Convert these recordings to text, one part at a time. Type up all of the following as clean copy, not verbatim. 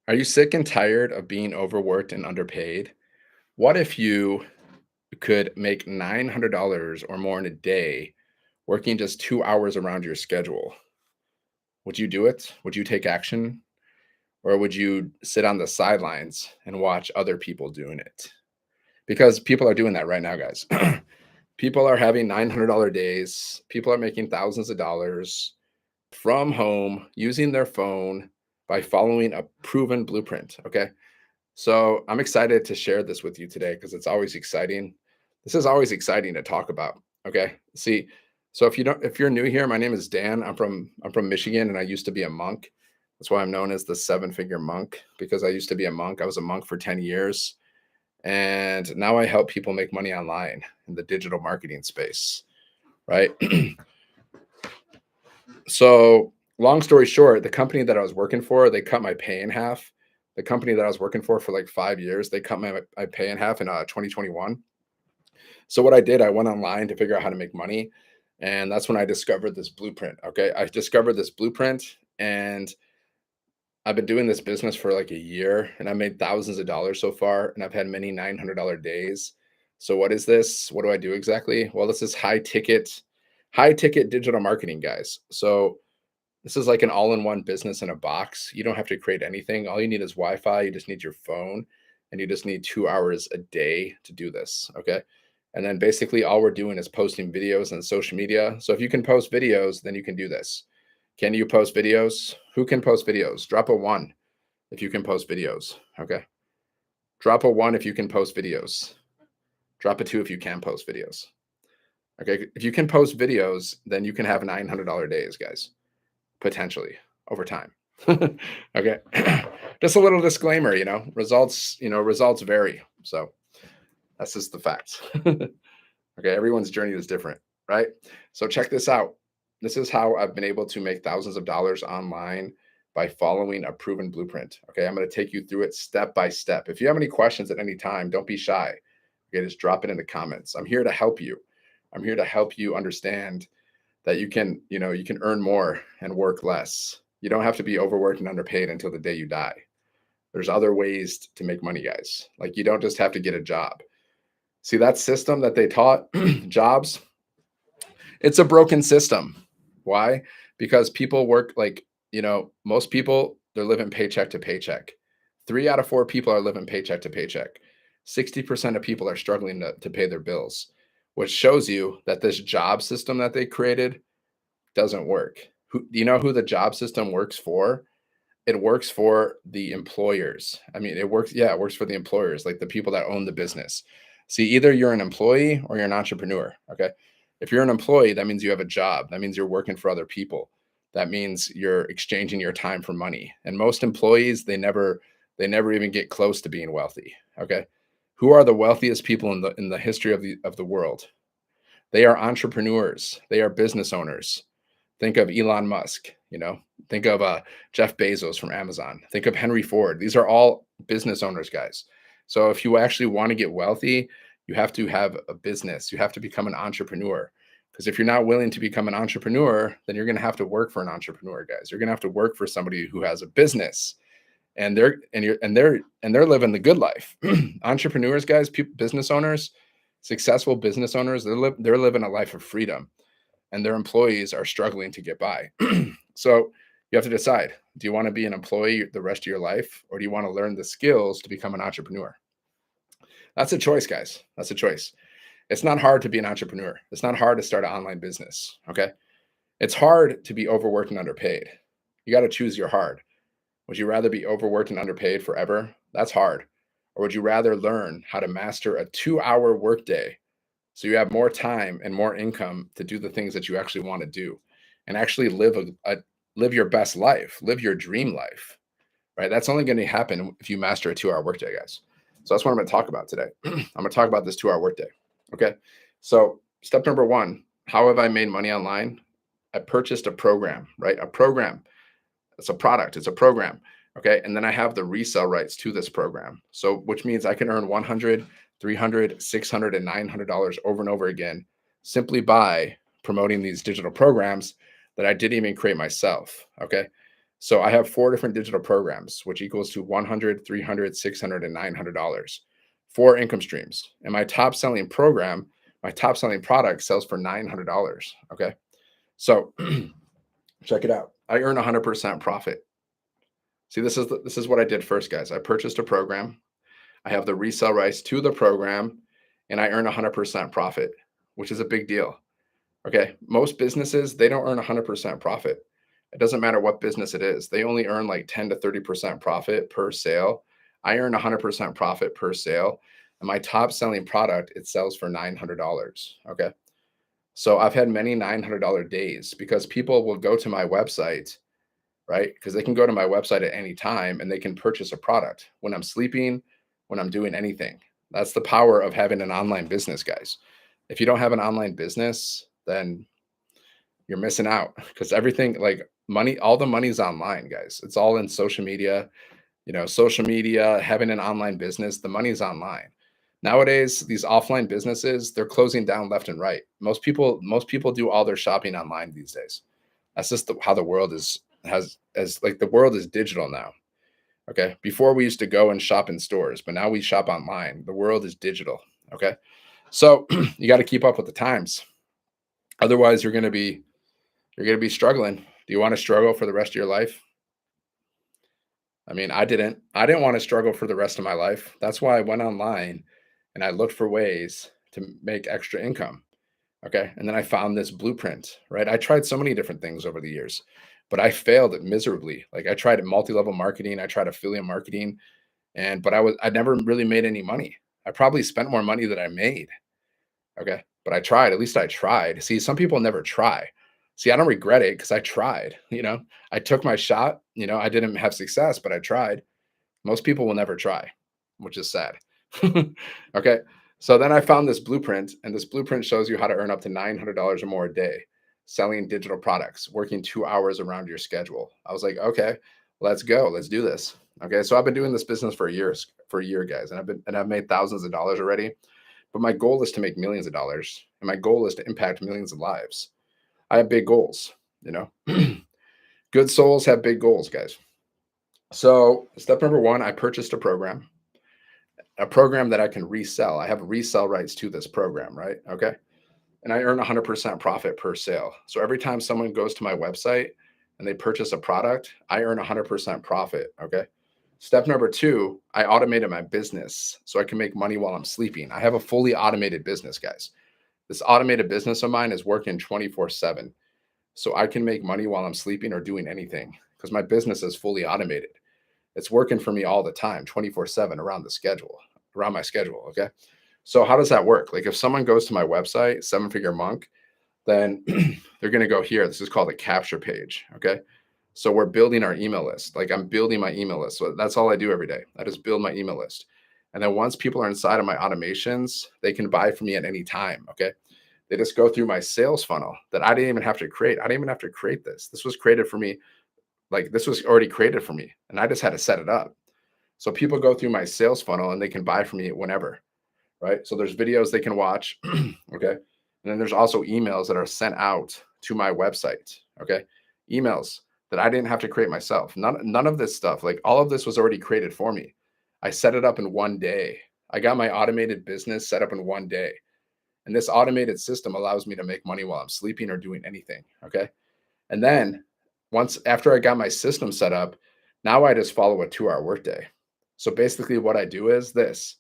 Are you sick and tired of being overworked and underpaid? What if you could make $900 or more in a day working just 2 hours around your schedule? Would you do it? Would you take action? Or would you sit on the sidelines and watch other people doing it? Because people are doing that right now, guys. People are having $900 days. People are making thousands of dollars from home using their phone by following a proven blueprint. Okay. So I'm excited to share this with you today because it's always exciting. This is always exciting to talk about. Okay. See, so if you're new here, my name is Dan. I'm from Michigan and I used to be a monk. That's why I'm known as the seven-figure monk, because I used to be a monk. I was a monk for 10 years. And now I help people make money online in the digital marketing space. Right. So long story short, the company that I was working for, they cut my pay in half. The company that I was working for like 5 years, they cut my pay in half in 2021. So what I did, I went online to figure out how to make money. And that's when I discovered this blueprint. Okay. I discovered this blueprint and I've been doing this business for like a year and I made thousands of dollars so far. And I've had many $900 days. So what is this? What do I do exactly? Well, this is high ticket digital marketing, guys. So this is like an all-in-one business in a box. You don't have to create anything. All you need is Wi-Fi. You just need your phone, and you just need 2 hours a day to do this. Okay. And then basically all we're doing is posting videos on social media. So if you can post videos, then you can do this. Can you post videos? Who can post videos? Drop a one if you can post videos. Okay. Drop a one if you can post videos. Drop a two if you can post videos. Okay. If you can post videos, then you can have $900 days, guys, potentially over time. Okay. Just a little disclaimer, results vary. So that's just the facts. Okay. Everyone's journey is different, right? So check this out. This is how I've been able to make thousands of dollars online by following a proven blueprint. Okay. I'm going to take you through it step by step. If you have any questions at any time, don't be shy. Okay. Just drop it in the comments. I'm here to help you. I'm here to help you understand that you can earn more and work less. You don't have to be overworked and underpaid until the day you die. There's other ways to make money, guys. Like you don't just have to get a job. See that system that they taught jobs? It's a broken system. Why? Because people work most people, they're living paycheck to paycheck. 3 out of 4 people are living paycheck to paycheck. 60% of people are struggling to pay their bills, which shows you that this job system that they created doesn't work. Do you know who the job system works for? It works for the employers. I mean, it works for the employers, like the people that own the business. See, either you're an employee or you're an entrepreneur. Okay. If you're an employee, that means you have a job. That means you're working for other people. That means you're exchanging your time for money. And most employees, they never even get close to being wealthy. Okay. Who are the wealthiest people in the history of the world? They are entrepreneurs. They are business owners. Think of Elon Musk, think of Jeff Bezos from Amazon. Think of Henry Ford. These are all business owners, guys. So if you actually want to get wealthy, you have to have a business. You have to become an entrepreneur. Because if you're not willing to become an entrepreneur, then you're going to have to work for an entrepreneur, guys. You're going to have to work for somebody who has a business, and they're living the good life. Entrepreneurs, guys, business owners, successful business owners, they're living a life of freedom, and their employees are struggling to get by. So you have to decide, do you want to be an employee the rest of your life, or do you want to learn the skills to become an entrepreneur? That's a choice, guys. That's a choice. It's not hard to be an entrepreneur. It's not hard to start an online business. Okay. It's hard to be overworked and underpaid. You got to choose your hard. Would you rather be overworked and underpaid forever? That's hard. Or would you rather learn how to master a 2-hour workday so you have more time and more income to do the things that you actually want to do and actually live your best life, live your dream life, right? That's only going to happen if you master a 2-hour workday, guys. So that's what I'm going to talk about today. I'm going to talk about this 2-hour workday. Okay. So step number 1, how have I made money online? I purchased a program, right? A program. It's a product. It's a program. Okay. And then I have the resale rights to this program. So, which means I can earn $100, $300, $600, and $900 over and over again simply by promoting these digital programs that I didn't even create myself. Okay. So I have 4 different digital programs, which equals to 100, 300, 600, and $900. 4 income streams. And my top selling program, my top selling product sells for $900. Okay. So check it out. I earn 100% profit. See, this is what I did first, guys. I purchased a program. I have the resale rights to the program, and I earn 100% profit, which is a big deal. Okay. Most businesses, they don't earn 100% profit. It doesn't matter what business it is. They only earn like 10 to 30% profit per sale. I earn 100% profit per sale. And my top selling product, it sells for $900. Okay. So I've had many $900 days because people will go to my website, right? Because they can go to my website at any time and they can purchase a product when I'm sleeping, when I'm doing anything. That's the power of having an online business, guys. If you don't have an online business, then you're missing out because everything like money, all the money's online, guys. It's all in social media, social media, having an online business, the money's online. Nowadays, these offline businesses, they're closing down left and right. Most people do all their shopping online these days. That's just how the world is has as like the world is digital now. Okay. Before we used to go and shop in stores, but now we shop online. The world is digital. Okay. So you got to keep up with the times. Otherwise, you're going to be struggling. Do you want to struggle for the rest of your life? I mean, I didn't. I didn't want to struggle for the rest of my life. That's why I went online and I looked for ways to make extra income. Okay. And then I found this blueprint, right? I tried so many different things over the years, but I failed it miserably. Like I tried multi-level marketing, I tried affiliate marketing, but I never really made any money. I probably spent more money than I made. Okay. But I tried. At least I tried. See, some people never try. See, I don't regret it because I tried. I took my shot. I didn't have success, but I tried. Most people will never try, which is sad. Okay. So then I found this blueprint, and this blueprint shows you how to earn up to $900 or more a day selling digital products, working 2 hours around your schedule. I was like, okay, let's go. Let's do this. Okay. So I've been doing this business for a year, guys, and I've made thousands of dollars already. But my goal is to make millions of dollars, and my goal is to impact millions of lives. I have big goals, you know. Good souls have big goals, guys. So, step number 1, I purchased a program that I can resell. I have resell rights to this program, right? Okay. And I earn 100% profit per sale. So, every time someone goes to my website and they purchase a product, I earn 100% profit. Okay. Step number 2, I automated my business so I can make money while I'm sleeping. I have a fully automated business, guys. This automated business of mine is working 24/7. So I can make money while I'm sleeping or doing anything because my business is fully automated. It's working for me all the time, 24/7 around my schedule. Okay. So how does that work? Like if someone goes to my website, Seven Figure Monk, then they're going to go here. This is called a capture page. Okay. So we're building our email list. Like I'm building my email list. So that's all I do every day. I just build my email list. And then once people are inside of my automations, they can buy from me at any time. Okay. They just go through my sales funnel that I didn't even have to create. I didn't even have to create this. This was created for me. Like this was already created for me. And I just had to set it up. So people go through my sales funnel and they can buy from me whenever. Right. So there's videos they can watch. Okay. And then there's also emails that are sent out to my website. Okay. Emails that I didn't have to create myself. None of this stuff, like all of this was already created for me. I set it up in one day. I got my automated business set up in one day. And this automated system allows me to make money while I'm sleeping or doing anything. Okay. And then once after I got my system set up, now I just follow a 2-hour workday. So basically what I do is this.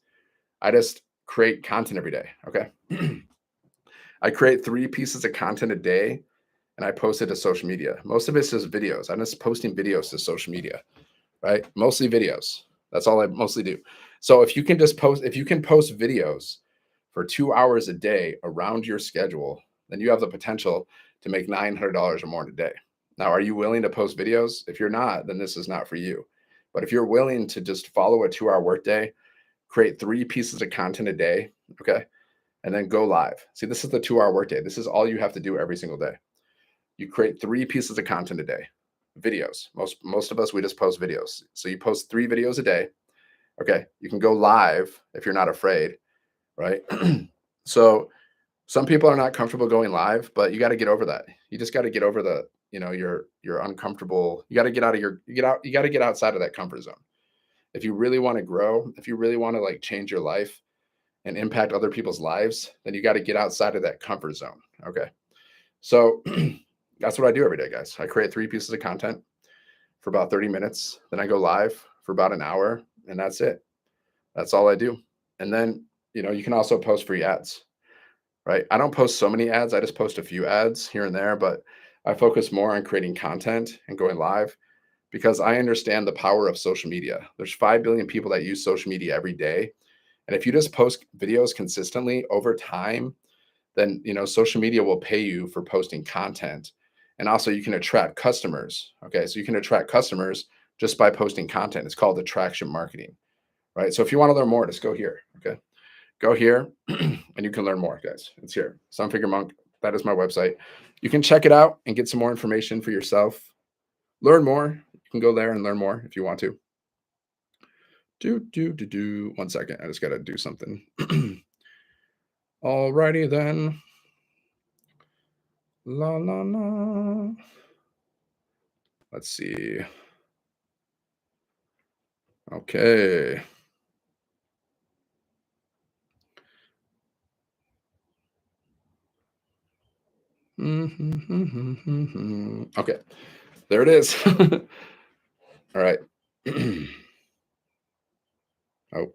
I just create content every day. Okay. I create 3 pieces of content a day and I post it to social media. Most of it's just videos. I'm just posting videos to social media, right? Mostly videos. That's all I mostly do. So if you can post videos for 2 hours a day around your schedule, then you have the potential to make $900 or more in a day. Now, are you willing to post videos? If you're not, then this is not for you. But if you're willing to just follow a 2-hour workday, create 3 pieces of content a day, okay, and then go live. See, this is the 2-hour workday. This is all you have to do every single day. You create 3 pieces of content a day, videos. Most of us, we just post videos. So you post 3 videos a day. Okay, you can go live if you're not afraid, right? So some people are not comfortable going live, but you got to get over that. You just got to get over you're uncomfortable. You got to get out of you got to get outside of that comfort zone. If you really want to grow, if you really want to like change your life and impact other people's lives, then you got to get outside of that comfort zone. Okay. So that's what I do every day, guys. I create 3 pieces of content for about 30 minutes. Then I go live for about an hour, and that's it. That's all I do. And then, you can also post free ads, right? I don't post so many ads. I just post a few ads here and there, but I focus more on creating content and going live because I understand the power of social media. There's 5 billion people that use social media every day. And if you just post videos consistently over time, then, social media will pay you for posting content. And also you can attract customers. Okay. So you can attract customers just by posting content. It's called attraction marketing, right? So if you want to learn more, just go here. Okay. Go here and you can learn more, guys. It's here. Seven Figure Monk. That is my website. You can check it out and get some more information for yourself. Learn more. You can go there and learn more if you want to. 1 second. I just got to do something. Alrighty then. La la la. Let's see. Okay. Okay. There it is. All right. Oh,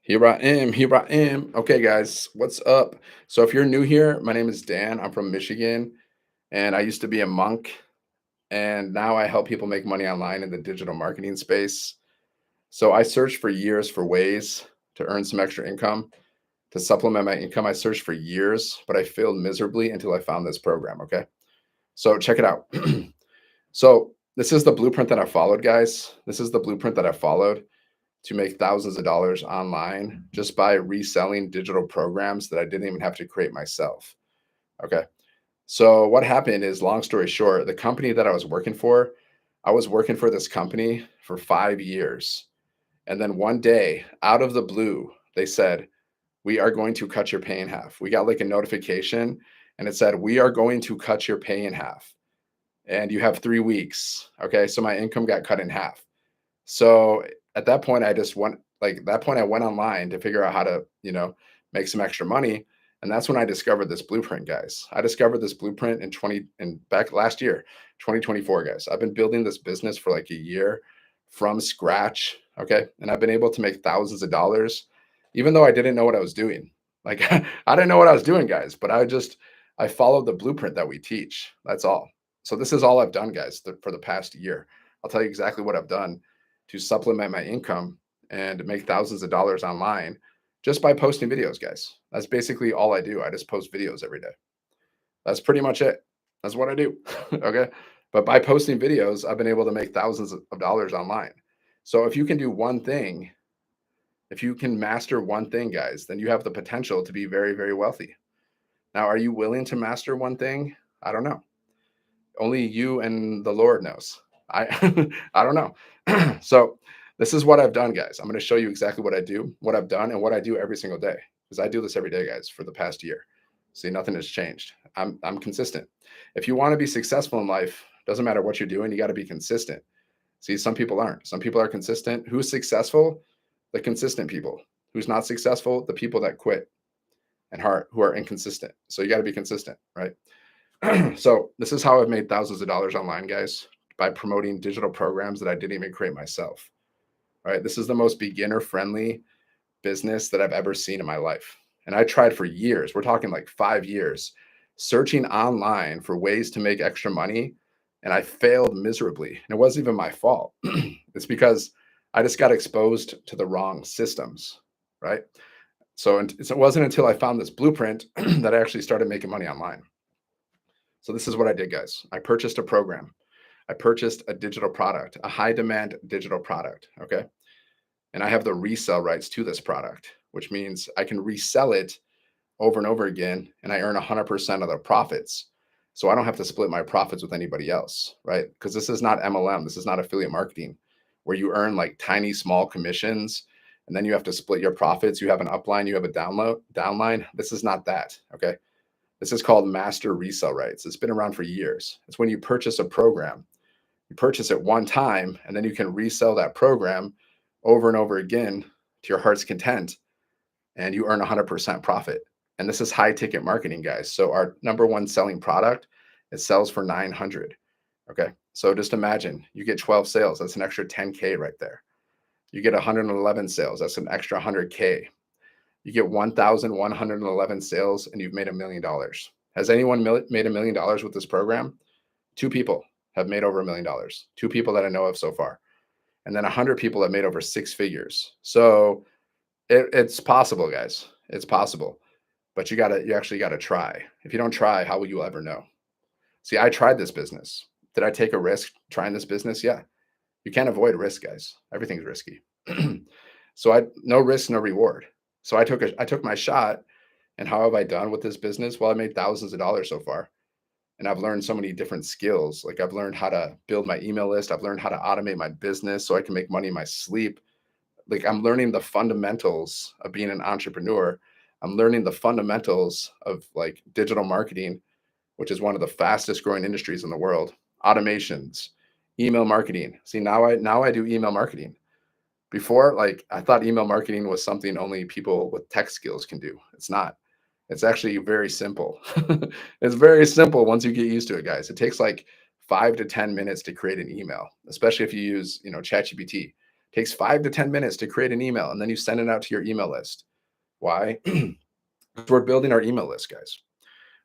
here I am. Here I am. Okay, guys, what's up? So if you're new here, my name is Dan. I'm from Michigan, and I used to be a monk, and now I help people make money online in the digital marketing space. So I searched for years for ways to earn some extra income to supplement my income. I searched for years, but I failed miserably until I found this program. Okay. So check it out. So this is the blueprint that I followed, guys. This is the blueprint that I followed to make thousands of dollars online just by reselling digital programs that I didn't even have to create myself. Okay. So what happened is, long story short, the company that I was working for, I was working for this company for 5 years. And then one day, out of the blue, they said, we are going to cut your pay in half. We got like a notification and it said, we are going to cut your pay in half. And you have 3 weeks. Okay. So my income got cut in half. So at that point, I went online to figure out how to, make some extra money. And that's when I discovered this blueprint, guys. I discovered this blueprint back last year, 2024, guys. I've been building this business for like a year from scratch. Okay. And I've been able to make thousands of dollars, even though I didn't know what I was doing. Like I didn't know what I was doing, guys, but I followed the blueprint that we teach. That's all. So this is all I've done, guys, for the past year. I'll tell you exactly what I've done to supplement my income and make thousands of dollars online just by posting videos, guys. That's basically all I do. I just post videos every day. That's pretty much it. That's what I do. Okay. But by posting videos, I've been able to make thousands of dollars online. So if you can do one thing, if you can master one thing, guys, then you have the potential to be very, very wealthy. Now, are you willing to master one thing? I don't know. Only you and the Lord knows. I I don't know. So this is what I've done, guys. I'm going to show you exactly what I do, what I've done, and what I do every single day. Because I do this every day, guys, for the past year. See, nothing has changed. I'm consistent. If you want to be successful in life, doesn't matter what you're doing, you got to be consistent. See, some people aren't. Some people are consistent. Who's successful? The consistent people. Who's not successful? The people that quit and who are inconsistent. So you got to be consistent, right? So this is how I've made thousands of dollars online, guys, by promoting digital programs that I didn't even create myself. Right? This is the most beginner friendly business that I've ever seen in my life. And I tried for years. We're talking like 5 years, searching online for ways to make extra money. And I failed miserably. And it wasn't even my fault. It's because I just got exposed to the wrong systems. Right? So it wasn't until I found this blueprint that I actually started making money online. So this is what I did, guys. I purchased a program. I purchased a digital product, a high demand digital product. Okay. And I have the resale rights to this product, which means I can resell it over and over again. And I earn 100% of the profits. So I don't have to split my profits with anybody else, right? Because this is not MLM. This is not affiliate marketing where you earn like tiny, small commissions. And then you have to split your profits. You have an upline, you have a downline. This is not that. Okay. This is called master resale rights. It's been around for years. It's when you purchase a program. You purchase it one time, and then you can resell that program over and over again to your heart's content, and you earn 100% profit. And this is high ticket marketing, guys. So our number one selling product, it sells for 900. Okay. So just imagine you get 12 sales. That's an extra 10K right there. You get 111 sales. That's an extra 100K. You get 1,111 sales and you've made $1 million. Has anyone made $1 million with this program? 2 people have made over $1 million. 2 people that I know of so far. And then 100 people have made over 6 figures. So it's possible, guys. It's possible. But you actually gotta try. If you don't try, how will you ever know? See, I tried this business. Did I take a risk trying this business? Yeah. You can't avoid risk, guys. Everything's risky. So no risk, no reward. So I took my shot. And how have I done with this business? Well, I made thousands of dollars so far. And I've learned so many different skills. Like I've learned how to build my email list. I've learned how to automate my business so I can make money in my sleep. Like I'm learning the fundamentals of being an entrepreneur. I'm learning the fundamentals of like digital marketing, which is one of the fastest growing industries in the world. Automations, email marketing. See, now I do email marketing. Before, like I thought email marketing was something only people with tech skills can do. It's not. It's actually very simple. It's very simple once you get used to it, guys. It takes like 5 to 10 minutes to create an email, especially if you use, ChatGPT. It takes 5 to 10 minutes to create an email, and then you send it out to your email list. Why? We're building our email list, guys.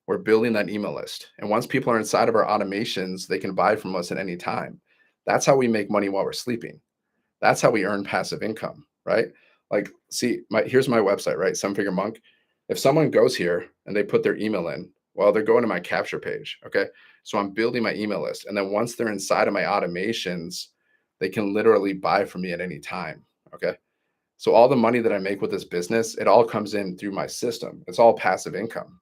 We're building that email list. And once people are inside of our automations, they can buy from us at any time. That's how we make money while we're sleeping. That's how we earn passive income, right? Like, see, here's my website, right? 7-Figure Monk. If someone goes here and they put their email in, well, they're going to my capture page, okay? So I'm building my email list. And then once they're inside of my automations, they can literally buy from me at any time, okay? So all the money that I make with this business, it all comes in through my system. It's all passive income,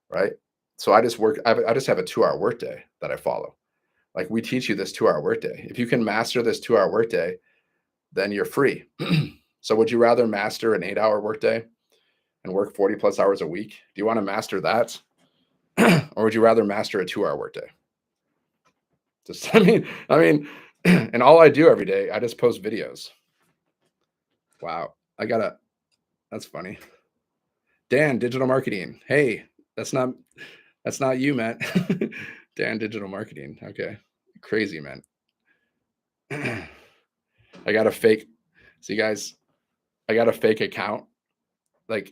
right? So I just have a 2-hour workday that I follow. Like we teach you this 2-hour workday. If you can master this 2-hour workday, then you're free. So would you rather master an 8-hour workday and work 40 plus hours a week? Do you want to master that? Or would you rather master a 2-hour workday? Just, I mean, and all I do every day, I just post videos. Wow. That's funny. Dan, digital marketing. Hey, that's not you, Matt. Dan, digital marketing. Okay. Crazy, man. I got a fake, see guys, I got a fake account. Like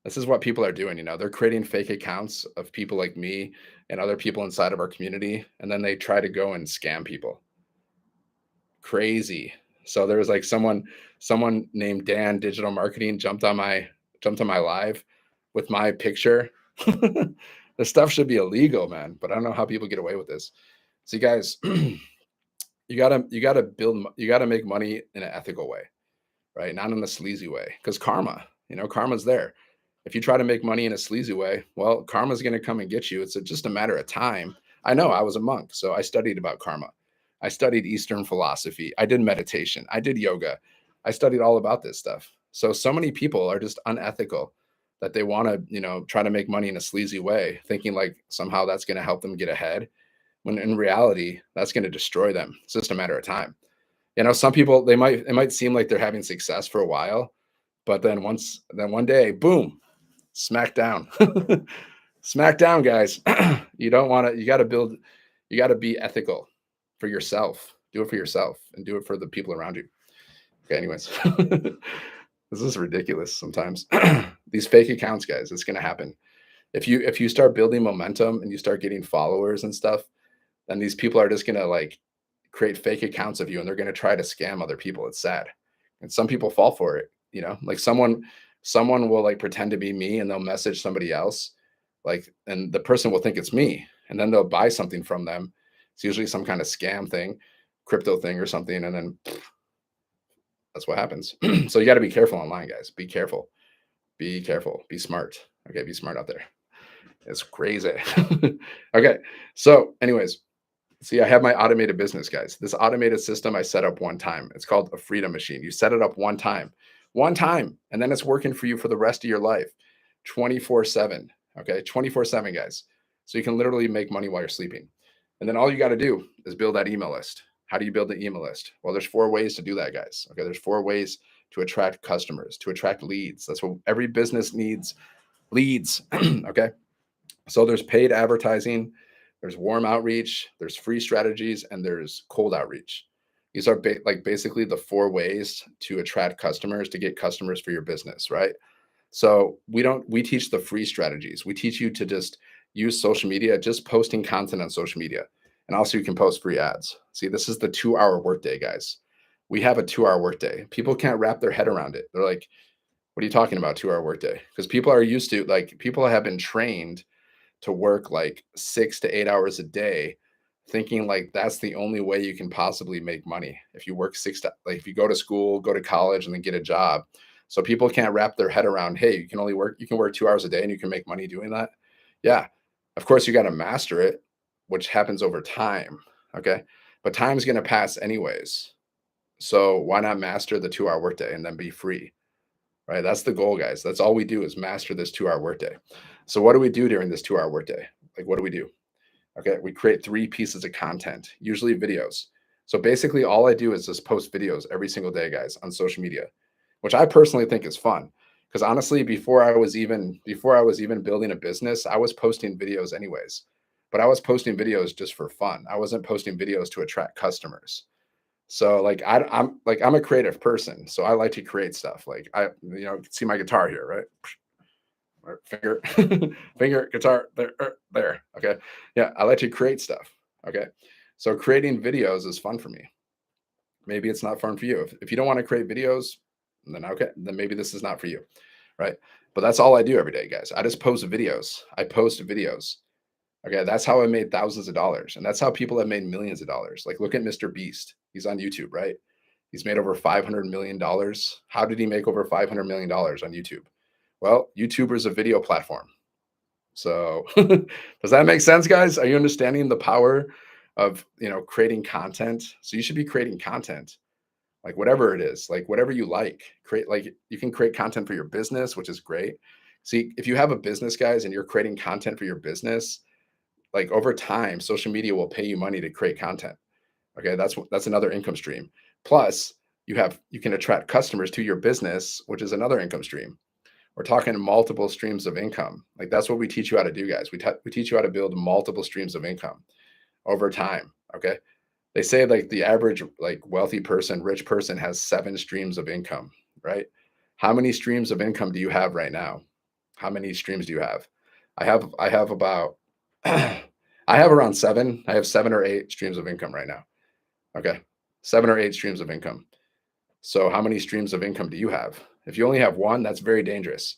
this is what people are doing, they're creating fake accounts of people like me and other people inside of our community. And then they try to go and scam people. Crazy. So there was like someone named Dan Digital Marketing jumped on my live with my picture. This stuff should be illegal, man. But I don't know how people get away with this. See guys, you gotta make money in an ethical way, right? Not in a sleazy way. Because karma's there. If you try to make money in a sleazy way, well, karma's going to come and get you. It's just a matter of time. I know I was a monk, so I studied about karma. I studied Eastern philosophy. I did meditation. I did yoga. I studied all about this stuff. So many people are just unethical that they want to, try to make money in a sleazy way, thinking like somehow that's going to help them get ahead. When in reality, that's going to destroy them. It's just a matter of time. Some people, it might seem like they're having success for a while, but then one day, boom, smack down. Smack down, guys. You got to be ethical for yourself. Do it for yourself and do it for the people around you. Okay, anyways. This is ridiculous sometimes. These fake accounts, guys, it's going to happen. If you start building momentum and you start getting followers and stuff, then these people are just going to like create fake accounts of you and they're going to try to scam other people. It's sad. And some people fall for it, like someone will like pretend to be me and they'll message somebody else and the person will think it's me and then they'll buy something from them. It's usually some kind of scam thing, crypto thing or something. And then that's what happens. So you got to be careful online, guys. Be careful. Be smart. Okay. Be smart out there. It's crazy. Okay. So anyways, see, I have my automated business, guys. This automated system I set up one time. It's called a freedom machine. You set it up one time, and then it's working for you for the rest of your life, 24/7. Okay, 24/7, guys. So you can literally make money while you're sleeping. And then all you got to do is build that email list. How do you build the email list? Well, there's 4 ways to do that, guys. Okay, there's 4 ways to attract customers, to attract leads. That's what every business needs, leads. Okay, so there's paid advertising, there's warm outreach, there's free strategies, and there's cold outreach. These are like basically the 4 ways to attract customers, to get customers for your business, right? So we teach the free strategies. We teach you to just use social media, just posting content on social media. And also you can post free ads. See, this is the 2-hour workday, guys. We have a 2-hour workday. People can't wrap their head around it. They're like, what are you talking about, 2-hour workday? Because people are used to, like, people have been trained to work like 6 to 8 hours a day, thinking like that's the only way you can possibly make money. If you work like if you go to school, go to college, and then get a job. So people can't wrap their head around, hey, you can work 2 hours a day and you can make money doing that. Yeah. Of course, you got to master it, which happens over time. Okay. But time's going to pass anyways. So why not master the 2-hour workday and then be free? Right? That's the goal, guys. That's all we do is master this 2-hour workday. So what do we do during this 2-hour workday? Like, what do we do? Okay, we create 3 pieces of content, usually videos. So basically, all I do is just post videos every single day, guys, on social media, which I personally think is fun. Because honestly, before I was even building a business, I was posting videos anyways. But I was posting videos just for fun. I wasn't posting videos to attract customers. So like I'm a creative person, so I like to create stuff. Like you can see my guitar here, right? Finger, finger, guitar, there, there. Okay, yeah, I like to create stuff. Okay, so creating videos is fun for me. Maybe it's not fun for you. If you don't want to create videos, then okay, then maybe this is not for you, right? But that's all I do every day, guys. I just post videos. I post videos. Okay, that's how I made thousands of dollars, and that's how people have made millions of dollars. Like, look at Mr. Beast. He's on YouTube, right? He's made over $500 million. How did he make over $500 million on YouTube? Well, YouTuber is a video platform. So, does that make sense, guys? Are you understanding the power of creating content? So you should be creating content, like whatever it is, like whatever you like. Create like you can create content for your business, which is great. See, if you have a business, guys, and you're creating content for your business, like over time, social media will pay you money to create content. Okay, that's another income stream. Plus, you can attract customers to your business, which is another income stream. We're talking multiple streams of income. Like that's what we teach you how to do, guys. We teach you how to build multiple streams of income over time. Okay, they say like the average like wealthy person, rich person has 7 streams of income, right? How many streams of income do you have right now? How many streams do you have? I have about I have around 7. I have 7 or 8 streams of income right now. Okay. 7 or 8 streams of income. So how many streams of income do you have? If you only have one, that's very dangerous.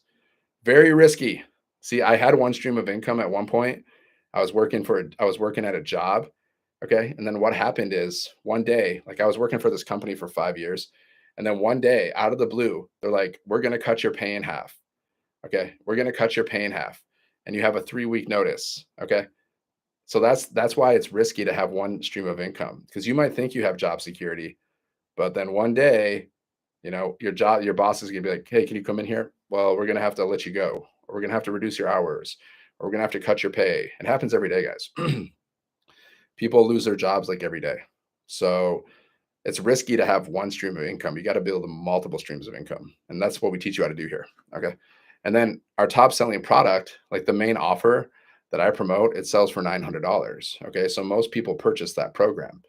Very risky. See, I had one stream of income at one point. I was working at a job. Okay. And then what happened is one day, like I was working for this company for 5 years. And then one day out of the blue, they're like, we're going to cut your pay in half. Okay. We're going to cut your pay in half. And you have a 3-week notice. Okay. So that's why it's risky to have one stream of income, because you might think you have job security, but then one day, your boss is gonna be like, hey, can you come in here? Well, we're gonna have to let you go, or we're gonna have to reduce your hours, or we're gonna have to cut your pay. It happens every day, guys. People lose their jobs like every day. So it's risky to have one stream of income. You got to build multiple streams of income. And that's what we teach you how to do here. Okay. And then our top selling product, like the main offer that I promote, it sells for $900. Okay. So most people purchase that program.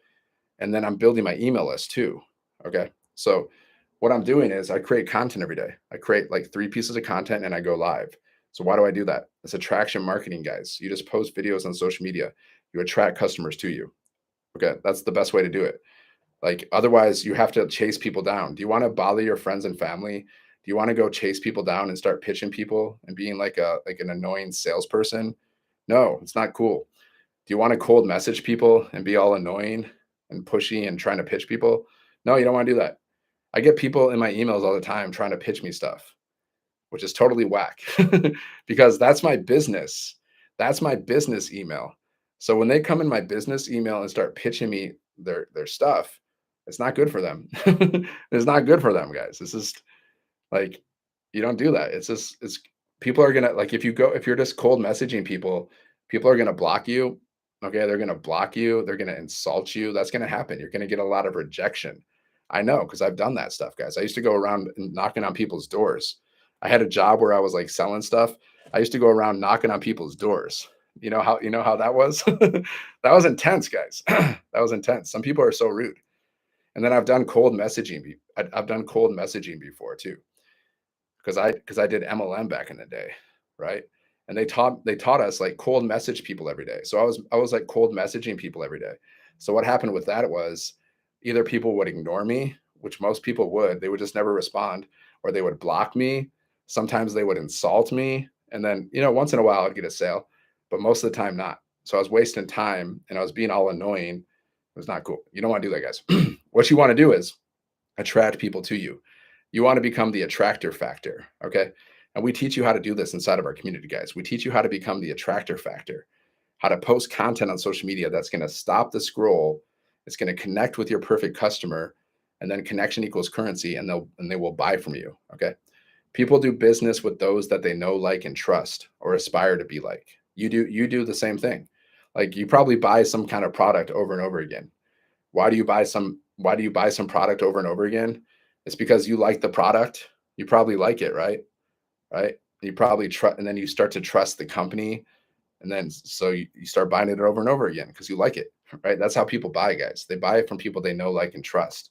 And then I'm building my email list too. Okay. So what I'm doing is I create content every day. I create like 3 pieces of content and I go live. So why do I do that? It's attraction marketing, guys. You just post videos on social media. You attract customers to you. Okay. That's the best way to do it. Like otherwise you have to chase people down. Do you want to bother your friends and family? Do you want to go chase people down and start pitching people and being like an annoying salesperson? No, it's not cool. Do you want to cold message people and be all annoying and pushy and trying to pitch people? No, you don't want to do that. I get people in my emails all the time trying to pitch me stuff, which is totally whack because that's my business. That's my business email. So when they come in my business email and start pitching me their stuff, it's not good for them. It's not good for them, guys. It's just like you don't do that. It's people are gonna like if you're just cold messaging people, people are gonna block you. Okay, they're gonna block you, they're gonna insult you. That's gonna happen. You're gonna get a lot of rejection. I know because I've done that stuff, guys. I used to go around and knocking on people's doors. I had a job where I was like selling stuff. I used to go around knocking on people's doors. You know how that was? That was intense, guys. That was intense. Some people are so rude. And then I've done cold messaging. I've done cold messaging before too, because I did MLM back in the day, right? And they taught us like cold message people every day. So I was like cold messaging people every day. So what happened with that was either people would ignore me, which most people would, they would just never respond, or they would block me. Sometimes they would insult me, and then once in a while I'd get a sale, but most of the time not. So I was wasting time and I was being all annoying. It was not cool. You don't want to do that, guys. What you want to do is attract people to you. You want to become the attractor factor. Okay. And we teach you how to do this inside of our community, guys. We teach you how to become the attractor factor, how to post content on social media that's going to stop the scroll. It's going to connect with your perfect customer, and then connection equals currency, and they will buy from you. Okay. People do business with those that they know, like, and trust, or aspire to be like. You do the same thing. Like, you probably buy some kind of product over and over again. Why do you buy some product over and over again? It's because you like the product. You probably like it, right? Right? You probably trust, and then you start to trust the company, and then so you start buying it over and over again because you like it, right? That's how people buy, guys. They buy it from people they know, like, and trust,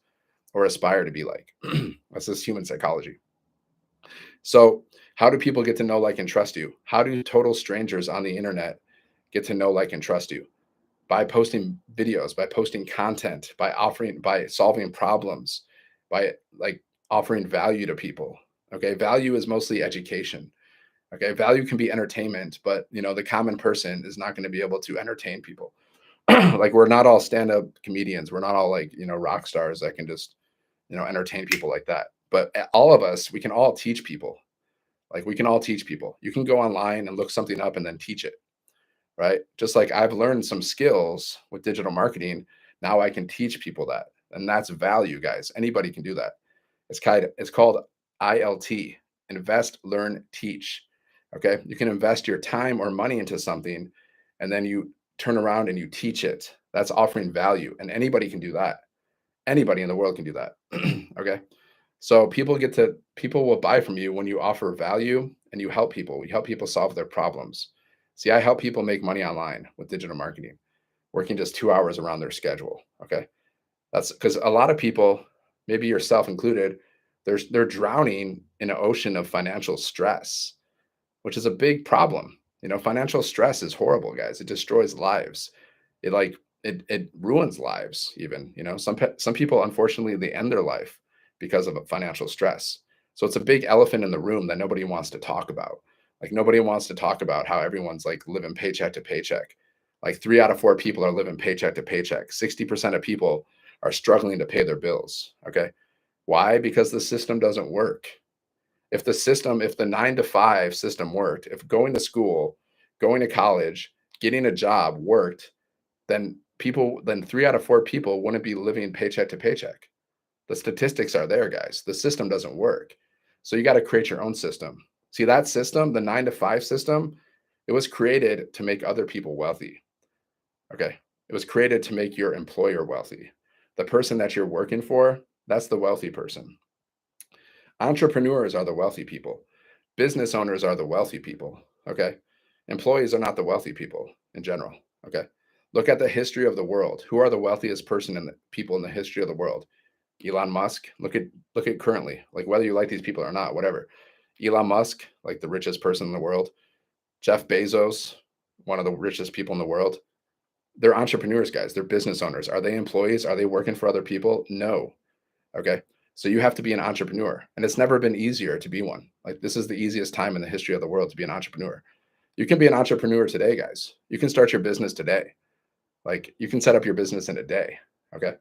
or aspire to be like. That's just human psychology. So, how do people get to know, like, and trust you? How do total strangers on the internet get to know, like, and trust you? By posting videos, by posting content, by solving problems, by like offering value to people. Okay. Value is mostly education. Okay. Value can be entertainment, but the common person is not going to be able to entertain people. Like, we're not all stand-up comedians. We're not all like, rock stars that can just, entertain people like that. But all of us, we can all teach people. Like, we can all teach people. You can go online and look something up and then teach it, right? Just like I've learned some skills with digital marketing, now I can teach people that. And that's value, guys. Anybody can do that. It's called ILT, invest, learn, teach. Okay? You can invest your time or money into something, and then you turn around and you teach it. That's offering value, and anybody can do that. Anybody in the world can do that. Okay? So people will buy from you when you offer value and you help people. You help people solve their problems. See, I help people make money online with digital marketing, working just 2 hours around their schedule. Okay. That's because a lot of people, maybe yourself included, they're drowning in an ocean of financial stress, which is a big problem. Financial stress is horrible, guys. It destroys lives. It ruins lives even. Some people, unfortunately, they end their life because of financial stress. So it's a big elephant in the room that nobody wants to talk about. Like, nobody wants to talk about how everyone's like living paycheck to paycheck. Like, 3 out of 4 people are living paycheck to paycheck. 60% of people are struggling to pay their bills. Okay. Why? Because the system doesn't work. If the 9 to 5 system worked, if going to school, going to college, getting a job worked, then 3 out of 4 people wouldn't be living paycheck to paycheck. The statistics are there, guys. The system doesn't work. So you got to create your own system. See, that system, the 9 to 5 system, it was created to make other people wealthy. Okay. It was created to make your employer wealthy. The person that you're working for, that's the wealthy person. Entrepreneurs are the wealthy people. Business owners are the wealthy people. Okay. Employees are not the wealthy people in general. Okay. Look at the history of the world. Who are the wealthiest people in the history of the world? Elon Musk. Look at currently, like, whether you like these people or not, whatever. Elon Musk, like the richest person in the world. Jeff Bezos, one of the richest people in the world. They're entrepreneurs, guys. They're business owners. Are they employees? Are they working for other people? No. Okay. So you have to be an entrepreneur, and it's never been easier to be one. Like, this is the easiest time in the history of the world to be an entrepreneur. You can be an entrepreneur today, guys. You can start your business today. Like, you can set up your business in a day. Okay.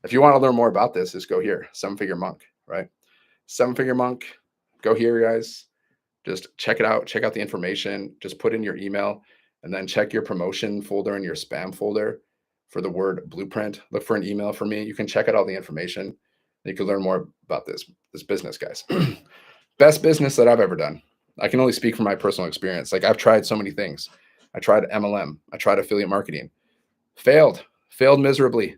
If you want to learn more about this, just go here, 7-Figure Monk, right? 7-Figure Monk, go here, guys. Just check it out. Check out the information. Just put in your email, and then check your promotion folder and your spam folder for the word blueprint. Look for an email from me. You can check out all the information. You can learn more about this business, guys. Best business that I've ever done. I can only speak from my personal experience. Like I've tried so many things. I tried MLM. I tried affiliate marketing. Failed miserably.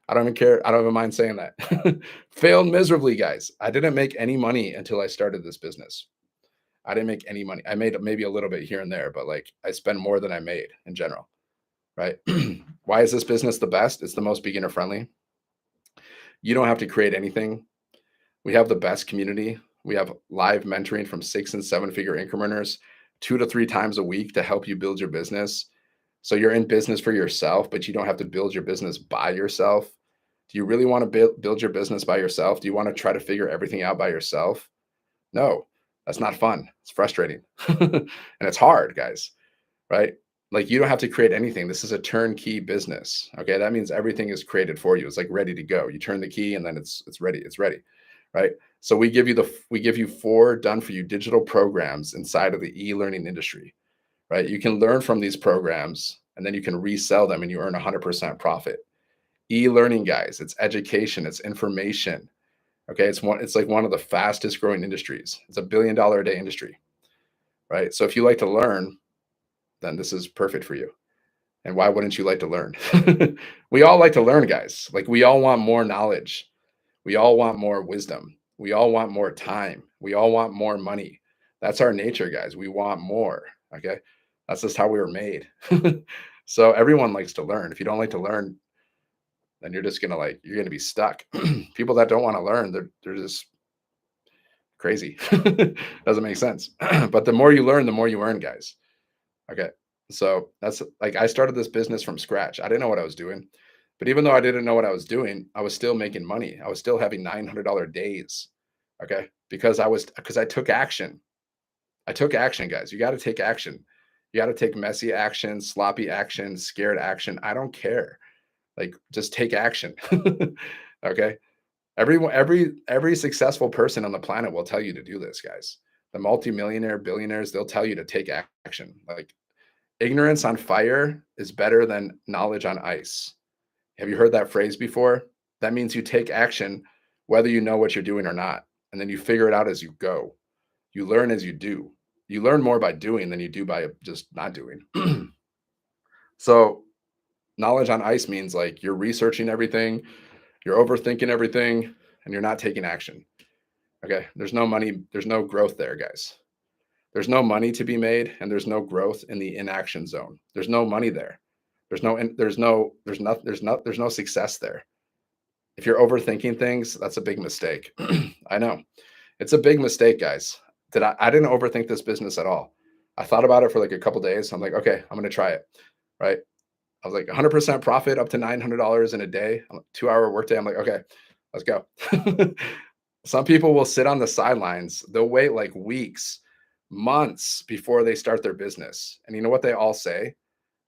I don't even care. I don't even mind saying that. Failed miserably, guys. I didn't make any money until I started this business. I didn't make any money. I made maybe a little bit here and there, but like I spend more than I made in general, right? Why is this business the best? It's the most beginner friendly. You don't have to create anything. We have the best community. We have live mentoring from 6 and 7 figure income earners 2 to 3 times a week to help you build your business. So you're in business for yourself, but you don't have to build your business by yourself. Do you really want to build your business by yourself? Do you want to try to figure everything out by yourself? No, that's not fun. It's frustrating. And it's hard, guys, right? Like you don't have to create anything. This is a turnkey business. Okay. That means everything is created for you. It's like ready to go. You turn the key and then it's ready. It's ready. Right. So we give you 4 done for you digital programs inside of the e-learning industry. Right. You can learn from these programs and then you can resell them and you earn 100% profit. E-learning, guys, it's education, it's information. Okay. It's like one of the fastest growing industries. It's $1 billion a day industry. Right. So if you like to learn, then this is perfect for you. And why wouldn't you like to learn? We all like to learn, guys. Like we all want more knowledge. We all want more wisdom. We all want more time. We all want more money. That's our nature, guys. We want more. Okay. That's just how we were made. So everyone likes to learn. If you don't like to learn, then you're just you're gonna be stuck. People that don't want to learn, they're just crazy. Doesn't make sense. But the more you learn, the more you earn, guys. Okay. So that's like I started this business from scratch. I didn't know what I was doing. But even though I didn't know what I was doing, I was still making money. I was still having $900 days. Okay. Because I took action. I took action, guys. You got to take action. You got to take messy action, sloppy action, scared action. I don't care. Like just take action. Okay. Every successful person on the planet will tell you to do this, guys. The multimillionaire billionaires, they'll tell you to take action. Like ignorance on fire is better than knowledge on ice. Have you heard that phrase before? That means you take action whether you know what you're doing or not. And then you figure it out as you go. You learn as you do. You learn more by doing than you do by just not doing. So knowledge on ice means like you're researching everything, you're overthinking everything, and you're not taking action. Okay. There's no money, there's no growth there, guys. There's no money to be made, and there's no growth in the inaction zone. There's no money there. There's no success there. If you're overthinking things, that's a big mistake. I know. It's a big mistake, guys. I didn't overthink this business at all. I thought about it for like a couple days. I'm like, okay, I'm going to try it. Right. I was like 100% profit up to $900 in a day, 2-hour workday. I'm like, okay, let's go. Some people will sit on the sidelines. They'll wait like weeks, months before they start their business. And you know what they all say?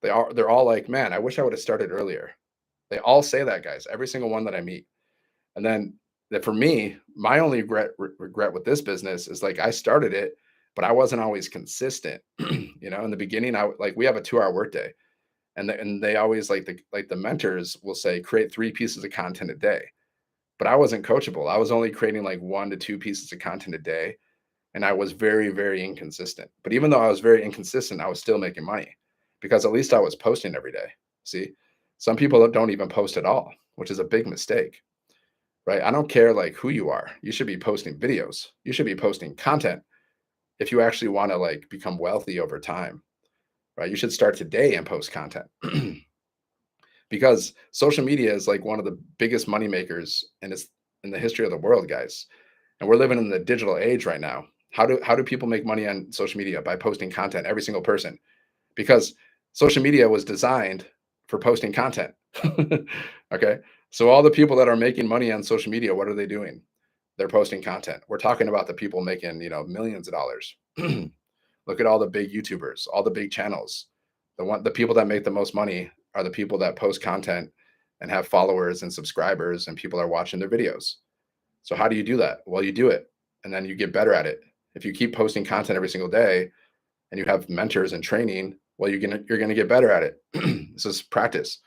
They're all like, man, I wish I would have started earlier. They all say that, guys, every single one that I meet. And then for me, my only regret with this business is like I started it, but I wasn't always consistent. In the beginning, we have a 2-hour workday, and they always like the mentors will say create 3 pieces of content a day. But I wasn't coachable. I was only creating like 1 to 2 pieces of content a day, and I was very, very inconsistent. But even though I was very inconsistent, I was still making money because at least I was posting every day. See, some people don't even post at all, which is a big mistake, right? I don't care like who you are. You should be posting videos. You should be posting content if you actually want to like become wealthy over time, right? You should start today and post content because social media is like one of the biggest money makers in the history of the world, guys. And we're living in the digital age right now. How do people make money on social media? By posting content, every single person, because social media was designed for posting content. Okay. So all the people that are making money on social media, what are they doing? They're posting content. We're talking about the people making, millions of dollars. Look at all the big YouTubers, all the big channels. The people that make the most money are the people that post content and have followers and subscribers and people are watching their videos. So how do you do that? Well, you do it and then you get better at it. If you keep posting content every single day and you have mentors and training, well, you're gonna get better at it. This is practice.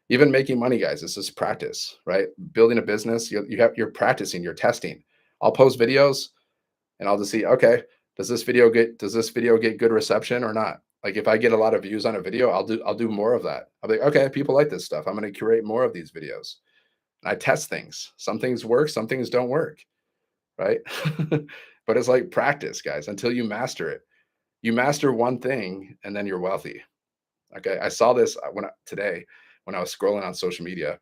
Even making money, guys, this is practice, right? Building a business, you're practicing, you're testing. I'll post videos and I'll just see, okay, Does this video get good reception or not? Like if I get a lot of views on a video, I'll do more of that. I'll be like, okay, people like this stuff. I'm going to curate more of these videos. And I test things. Some things work, some things don't work, right? But it's like practice, guys, until you master it. You master one thing and then you're wealthy. Okay? I saw this today when I was scrolling on social media.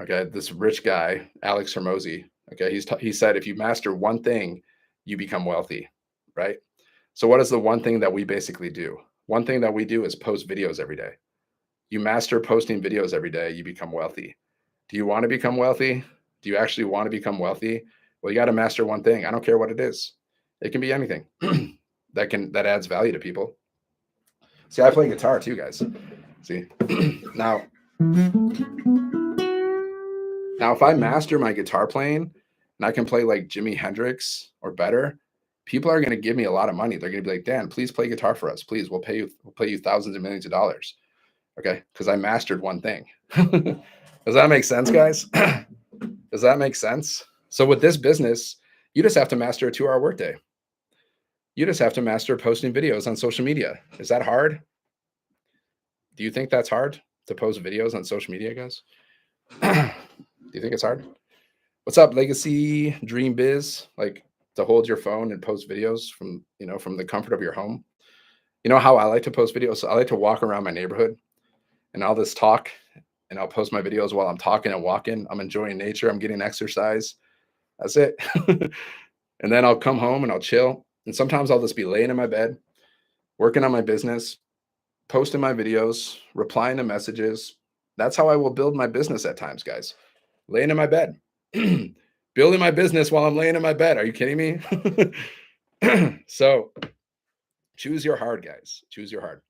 Okay, this rich guy, Alex Hermosi, okay, he said if you master one thing, you become wealthy, right? So what is the one thing that we basically do? One thing that we do is post videos every day. You master posting videos every day, you become wealthy. Do you want to become wealthy? Do you actually want to become wealthy? Well, you got to master one thing. I don't care what it is. It can be anything that adds value to people. See, I play guitar too, guys. See, now if I master my guitar playing and I can play like Jimi Hendrix or better, people are going to give me a lot of money. They're going to be like, Dan, please play guitar for us. Please, we'll pay you thousands and millions of dollars. Okay, because I mastered one thing. Does that make sense, guys? Does that make sense? So with this business, you just have to master a 2-hour workday. You just have to master posting videos on social media. Is that hard? Do you think that's hard to post videos on social media, guys? Do you think it's hard? What's up, Legacy Dream Biz? Like to hold your phone and post videos from the comfort of your home. You know how I like to post videos? I like to walk around my neighborhood and I'll just talk and I'll post my videos while I'm talking and walking. I'm enjoying nature. I'm getting exercise. That's it. And then I'll come home and I'll chill. And sometimes I'll just be laying in my bed, working on my business, posting my videos, replying to messages. That's how I will build my business at times, guys. Laying in my bed. Building my business while I'm laying in my bed. Are you kidding me? So choose your hard, guys. Choose your hard.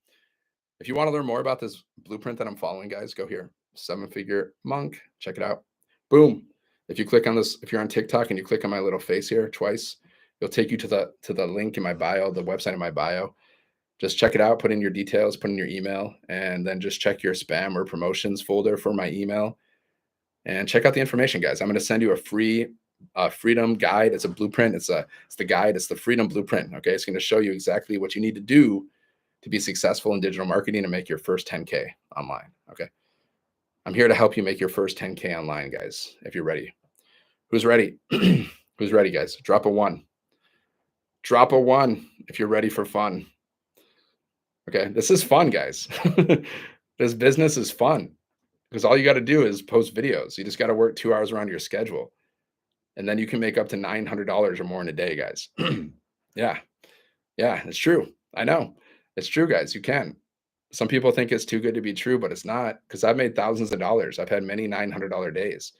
If you want to learn more about this blueprint that I'm following, guys, go here. 7-Figure Monk. Check it out. Boom. If you click on this, if you're on TikTok and you click on my little face here twice, it'll take you to the link in my bio, the website in my bio. Just check it out, put in your details, put in your email, and then just check your spam or promotions folder for my email. And check out the information, guys. I'm going to send you a free freedom guide. It's a blueprint. It's the guide. It's the freedom blueprint. Okay. It's going to show you exactly what you need to do to be successful in digital marketing and make your first 10K online. Okay. I'm here to help you make your first 10K online, guys. If you're ready. Who's ready? Who's ready, guys? Drop a 1. Drop a 1 if you're ready for fun. Okay. This is fun, guys. This business is fun because all you got to do is post videos. You just got to work 2 hours around your schedule. And then you can make up to $900 or more in a day, guys. Yeah. Yeah, it's true. I know. It's true, guys. You can. Some people think it's too good to be true, but it's not, because I've made thousands of dollars. I've had many $900 days.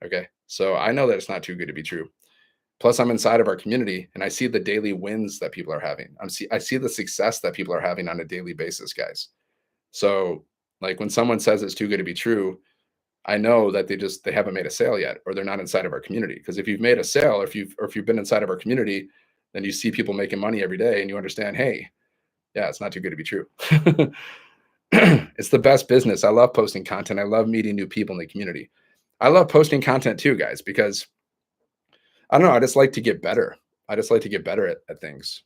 Okay. So I know that it's not too good to be true. Plus, I'm inside of our community and I see the daily wins that people are having. I see the success that people are having on a daily basis, guys. So like when someone says it's too good to be true, I know that they haven't made a sale yet, or they're not inside of our community. Because if you've made a sale, or if you've been inside of our community, then you see people making money every day and you understand, hey, yeah, it's not too good to be true. It's the best business. I love posting content. I love meeting new people in the community. I love posting content too, guys, because I don't know, I just like to get better. I just like to get better at things.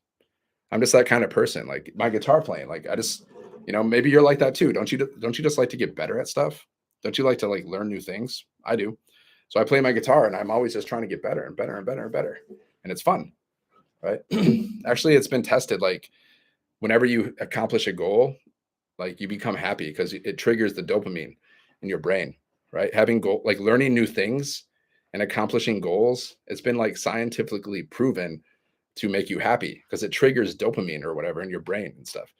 I'm just that kind of person. Like my guitar playing, like I just, maybe you're like that too. Don't you just like to get better at stuff? Don't you like to like learn new things? I do. So I play my guitar and I'm always just trying to get better and better and better and better. And it's fun, right? Actually, it's been tested. Like whenever you accomplish a goal, like you become happy because it triggers the dopamine in your brain, right? Like learning new things and accomplishing goals, it's been like scientifically proven to make you happy because it triggers dopamine or whatever in your brain and stuff.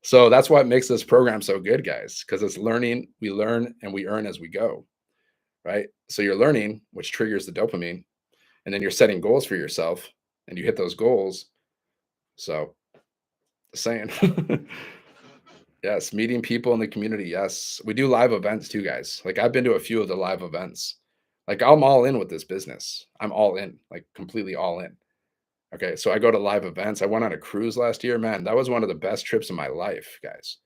So that's what makes this program so good, guys, because it's learning. We learn and we earn as we go, right? So you're learning, which triggers the dopamine, and then you're setting goals for yourself and you hit those goals. So saying, yes, meeting people in the community. Yes, we do live events too, guys. Like I've been to a few of the live events. Like I'm all in with this business. I'm all in, like completely all in. Okay, so I go to live events. I went on a cruise last year, man. That was one of the best trips of my life, guys.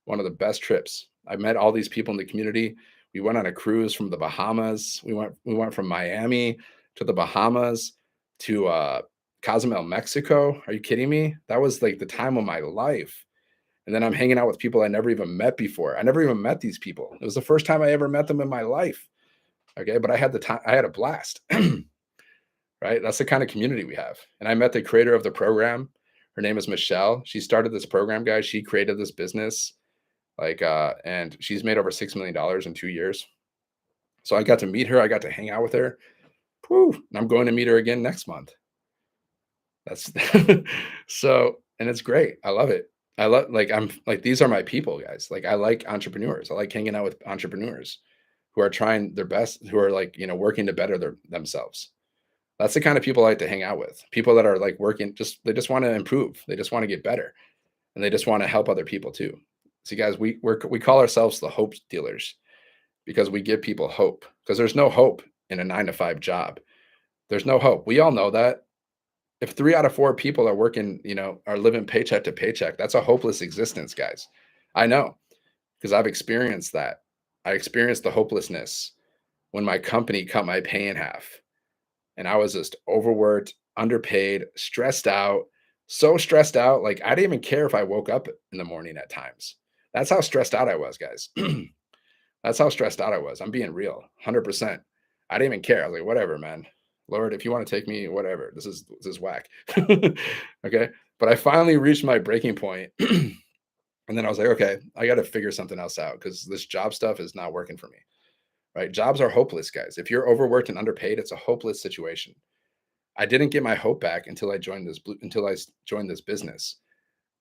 One of the best trips. I met all these people in the community. We went on a cruise from the Bahamas. We went from Miami to the Bahamas to Cozumel, Mexico. Are you kidding me? That was like the time of my life. And then I'm hanging out with people I never even met before. I never even met these people. It was the first time I ever met them in my life. Okay. But I had the time, I had a blast. Right. That's the kind of community we have. And I met the creator of the program. Her name is Michelle. She started this program, guys. She created this business. And she's made over $6 million in 2 years. So I got to meet her. I got to hang out with her. Whew, and I'm going to meet her again next month. That's so, and it's great. I love it. I love, like, I'm like, these are my people, guys. Like, I like entrepreneurs. I like hanging out with entrepreneurs who are trying their best, who are like, working to better themselves. That's the kind of people I like to hang out with. People that are like working, they just want to improve. They just want to get better, and they just want to help other people too. See, guys, we call ourselves the hope dealers because we give people hope, because there's no hope in a 9 to 5 job. There's no hope. We all know that. If 3 out of 4 people are working, are living paycheck to paycheck, that's a hopeless existence, guys. I know, because I've experienced that. I experienced the hopelessness when my company cut my pay in half, and I was just overworked, underpaid, stressed out, so stressed out. Like, I didn't even care if I woke up in the morning at times. That's how stressed out I was, guys. That's how stressed out I was. I'm being real, 100%. I didn't even care. I was like, whatever, man. Lord, if you want to take me, whatever. This is whack. Okay. But I finally reached my breaking point. And then I was like, okay, I got to figure something else out, because this job stuff is not working for me. Right? Jobs are hopeless, guys. If you're overworked and underpaid, it's a hopeless situation. I didn't get my hope back until I joined this business.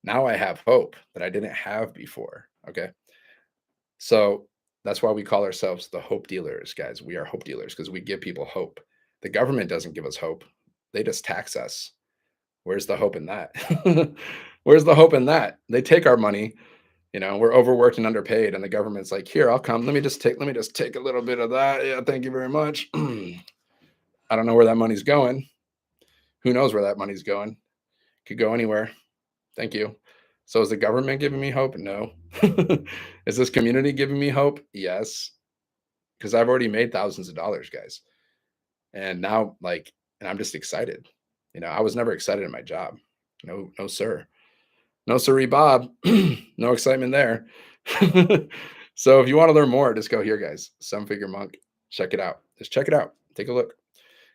Now I have hope that I didn't have before. Okay. So that's why we call ourselves the hope dealers, guys. We are hope dealers because we give people hope. The government doesn't give us hope. They just tax us. Where's the hope in that? Where's the hope in that? They take our money. We're overworked and underpaid, and the government's like, here, I'll come. Let me just take a little bit of that. Yeah, thank you very much. I don't know where that money's going. Who knows where that money's going? Could go anywhere. Thank you. So is the government giving me hope? No. Is this community giving me hope? Yes. Because I've already made thousands of dollars, guys. And now, and I'm just excited. I was never excited in my job. No, no, sir. No, sirree, Bob. No excitement there. So if you want to learn more, just go here, guys. Seven Figure Monk. Check it out. Just check it out. Take a look.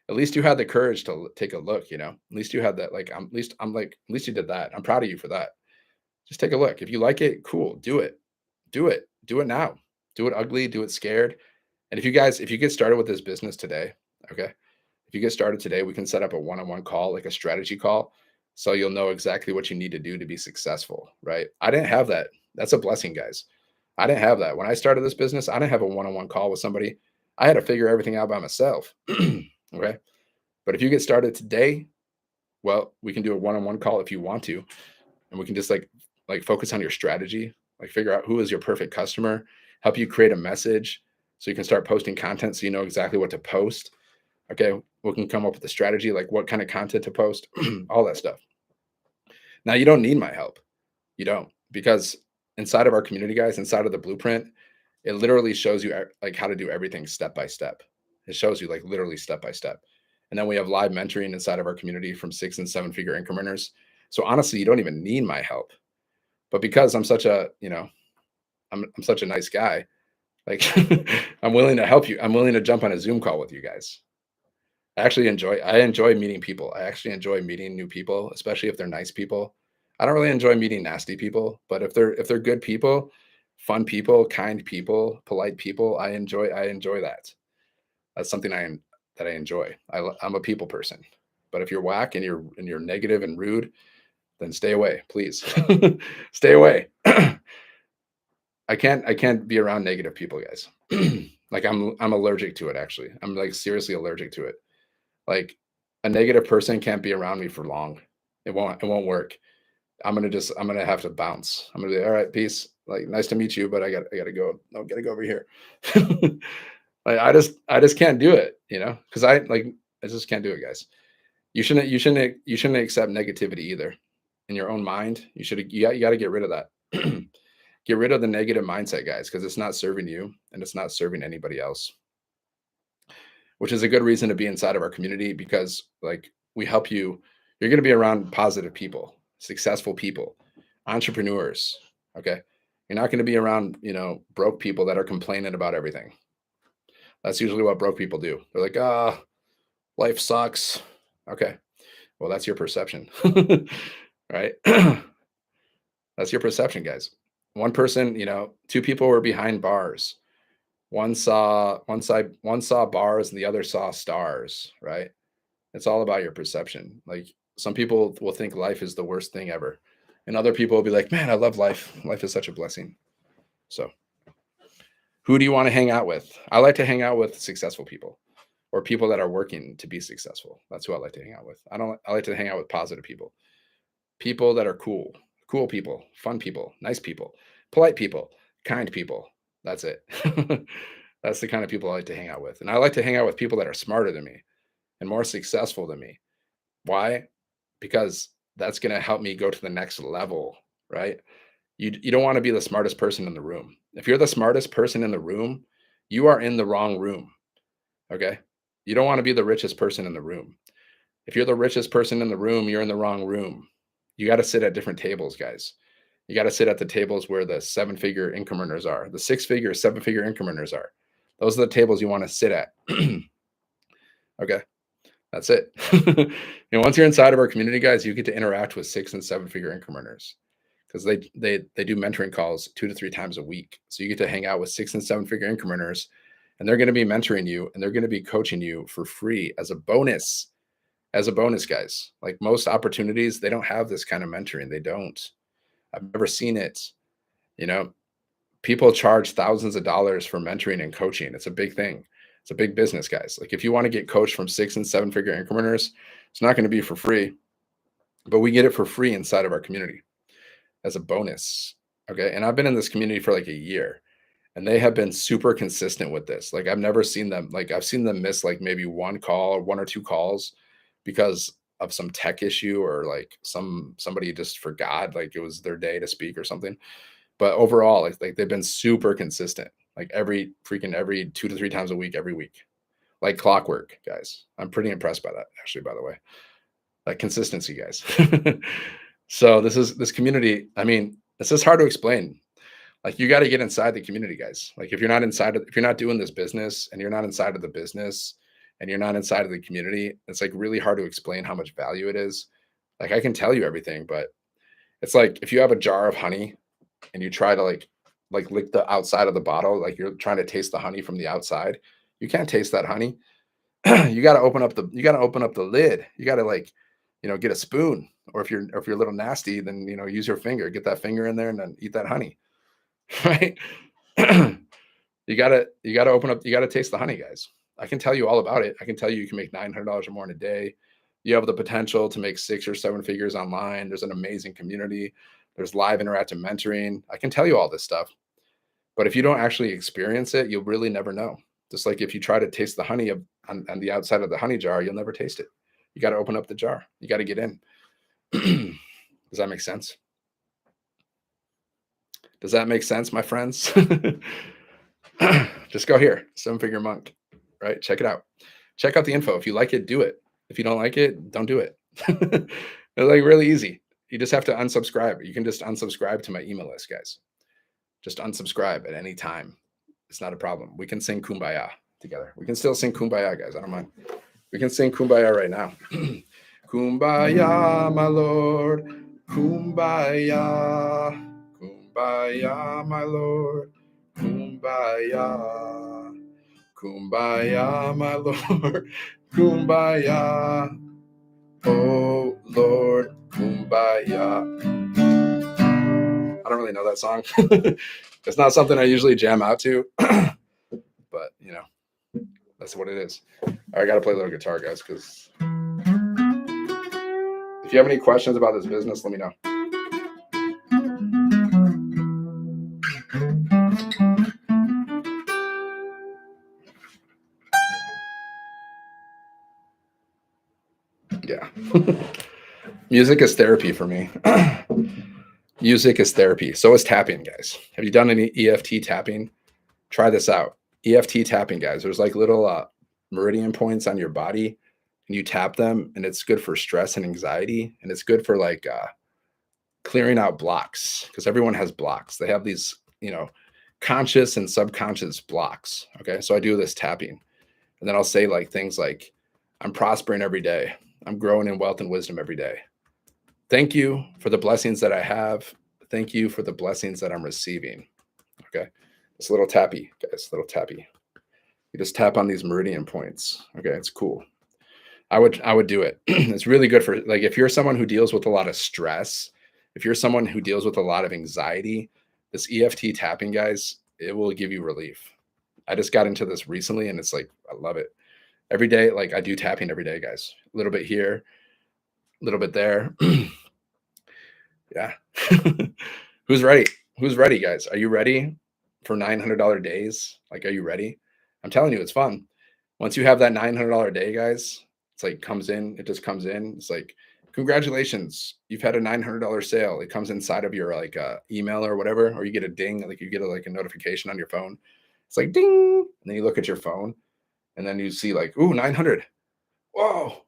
At least you had the courage to take a look. At least you had that. At least you did that. I'm proud of you for that. Just take a look. If you like it, cool. Do it. Do it. Do it now. Do it ugly. Do it scared. And if you get started with this business today, okay, if you get started today, we can set up a one-on-one call, like a strategy call, so you'll know exactly what you need to do to be successful, right? I didn't have that. That's a blessing, guys. I didn't have that. When I started this business, I didn't have a one-on-one call with somebody. I had to figure everything out by myself. Okay. But if you get started today, well, we can do a one-on-one call if you want to, and we can just like focus on your strategy, like figure out who is your perfect customer, help you create a message so you can start posting content so you know exactly what to post. Okay, we can come up with a strategy, like what kind of content to post, all that stuff. Now, you don't need my help. You don't, because inside of our community, guys, inside of the blueprint, it literally shows you like how to do everything step by step. It shows you like literally step by step. And then we have live mentoring inside of our community from 6 and 7 figure income earners. So honestly, you don't even need my help. But because I'm such a, I'm such a nice guy, like I'm willing to help you. I'm willing to jump on a Zoom call with you guys. I enjoy meeting people. I actually enjoy meeting new people, especially if they're nice people. I don't really enjoy meeting nasty people, but if they're good people, fun people, kind people, polite people, I enjoy that. That's something that I enjoy. I'm a people person. But if you're whack and you're negative and rude, then stay away, please. Stay away. I can't be around negative people, guys. Like I'm allergic to it, actually. I'm like seriously allergic to it. Like a negative person can't be around me for long. It won't work. I'm gonna have to bounce. I'm gonna be all right, peace. Like, nice to meet you, but I gotta go. No, gotta go over here. Like I just can't do it, because I just can't do it, guys. You shouldn't accept negativity either. In your own mind, you got to get rid of that. Get rid of the negative mindset, guys, because it's not serving you and it's not serving anybody else. Which is a good reason to be inside of our community, because like we help you You're going to be around positive people, successful people, entrepreneurs. Okay. You're not going to be around, broke people that are complaining about everything. That's usually what broke people do. They're like, life sucks. Okay. Well, that's your perception, right? That's your perception, guys. One person, two people were behind bars. One saw bars and the other saw stars, right? It's all about your perception. Like some people will think life is the worst thing ever. And other people will be like, man, I love life. Life is such a blessing. So who do you want to hang out with? I like to hang out with successful people or people that are working to be successful. That's who I like to hang out with. I like to hang out with positive people. People that are cool people, fun people, nice people, polite people, kind people. That's it. That's the kind of people I like to hang out with. And I like to hang out with people that are smarter than me and more successful than me. Why? Because that's going to help me go to the next level, right? You don't want to be the smartest person in the room. If you're the smartest person in the room, you are in the wrong room. Okay? You don't want to be the richest person in the room. If you're the richest person in the room, you're in the wrong room. You got to sit at different tables, guys. You got to sit at the tables where the 7-figure income earners are, the 6-figure, 7-figure income earners are. Those are the tables you want to sit at. Okay. That's it. Once you're inside of our community, guys, you get to interact with 6- and 7-figure income earners because they do mentoring calls 2 to 3 times a week. So you get to hang out with 6- and 7-figure income earners, and they're going to be mentoring you and they're going to be coaching you for free as a bonus. As a bonus, guys. Like most opportunities, they don't have this kind of mentoring. They don't. I've never seen it. People charge thousands of dollars for mentoring and coaching. It's a big thing. It's a big business, guys. Like if you want to get coached from 6- and 7-figure income earners, it's not going to be for free, but we get it for free inside of our community as a bonus. Okay. And I've been in this community for like a year and they have been super consistent with this. Like I've never seen them, like I've seen them miss like maybe 1 call, 1 or 2 calls because of some tech issue or like somebody just forgot, like it was their day to speak or something. But overall, like they've been super consistent, like every 2 to 3 times a week, every week, like clockwork, guys. I'm pretty impressed by that, actually, by the way, like consistency, guys. So this community, I mean, it's just hard to explain. Like you got to get inside the community, guys. Like if you're not doing this business and you're not inside of the business and you're not inside of the community, it's like really hard to explain how much value it is. Like I can tell you everything, but it's like if you have a jar of honey and you try to like lick the outside of the bottle, like you're trying to taste the honey from the outside, you can't taste that honey. You got to open up the lid. You got to like, get a spoon, or if you're a little nasty, then use your finger, get that finger in there and then eat that honey. Right? You got to open up, you got to taste the honey, guys. I can tell you all about it. I can tell you can make $900 or more in a day. You have the potential to make 6 or 7 figures online. There's an amazing community. There's live interactive mentoring. I can tell you all this stuff. But if you don't actually experience it, you'll really never know. Just like if you try to taste the honey on the outside of the honey jar, you'll never taste it. You got to open up the jar. You got to get in. Does that make sense? Does that make sense, my friends? Just go here, 7-figure monk, right? Check it out. Check out the info. If you like it, do it. If you don't like it, don't do it. It's like really easy. You just have to unsubscribe. You can just unsubscribe to my email list, guys. Just unsubscribe at any time. It's not a problem. We can sing Kumbaya together. We can still sing Kumbaya, guys. I don't mind. We can sing Kumbaya right now. Kumbaya, my Lord. Kumbaya. Kumbaya, my Lord. Kumbaya. Kumbaya, my Lord. Kumbaya. Oh, Lord. Kumbaya. I don't really know that song. It's not something I usually jam out to, but that's what it is. I got to play a little guitar, guys, because if you have any questions about this business, let me know. Yeah. Music is therapy for me. Music is therapy. So is tapping, guys. Have you done any EFT tapping? Try this out. EFT tapping, guys. There's like little meridian points on your body. and you tap them, and it's good for stress and anxiety, and it's good for like clearing out blocks, because everyone has blocks. They have these, conscious and subconscious blocks. Okay. So I do this tapping, and then I'll say like things like, I'm prospering every day. I'm growing in wealth and wisdom every day. Thank you for the blessings that I have. Thank you for the blessings that I'm receiving. Okay. It's a little tappy, guys, little tappy. You just tap on these meridian points. Okay. It's cool. I would do it. It's really good for, like, if you're someone who deals with a lot of stress, if you're someone who deals with a lot of anxiety, this EFT tapping, guys, it will give you relief. I just got into this recently, and it's like, I love it. Every day, like, I do tapping every day, guys. A little bit here, a little bit there. Yeah. Who's ready? Who's ready, guys? Are you ready for $900 days? Like, are you ready? I'm telling you, it's fun. Once you have that $900 day, guys, it's like comes in, it just comes in. It's like, congratulations, you've had a $900 sale. It comes inside of your like email or whatever, or you get a ding, like you get a notification on your phone. It's like ding, and then you look at your phone, and then you see like, ooh, 900. Whoa,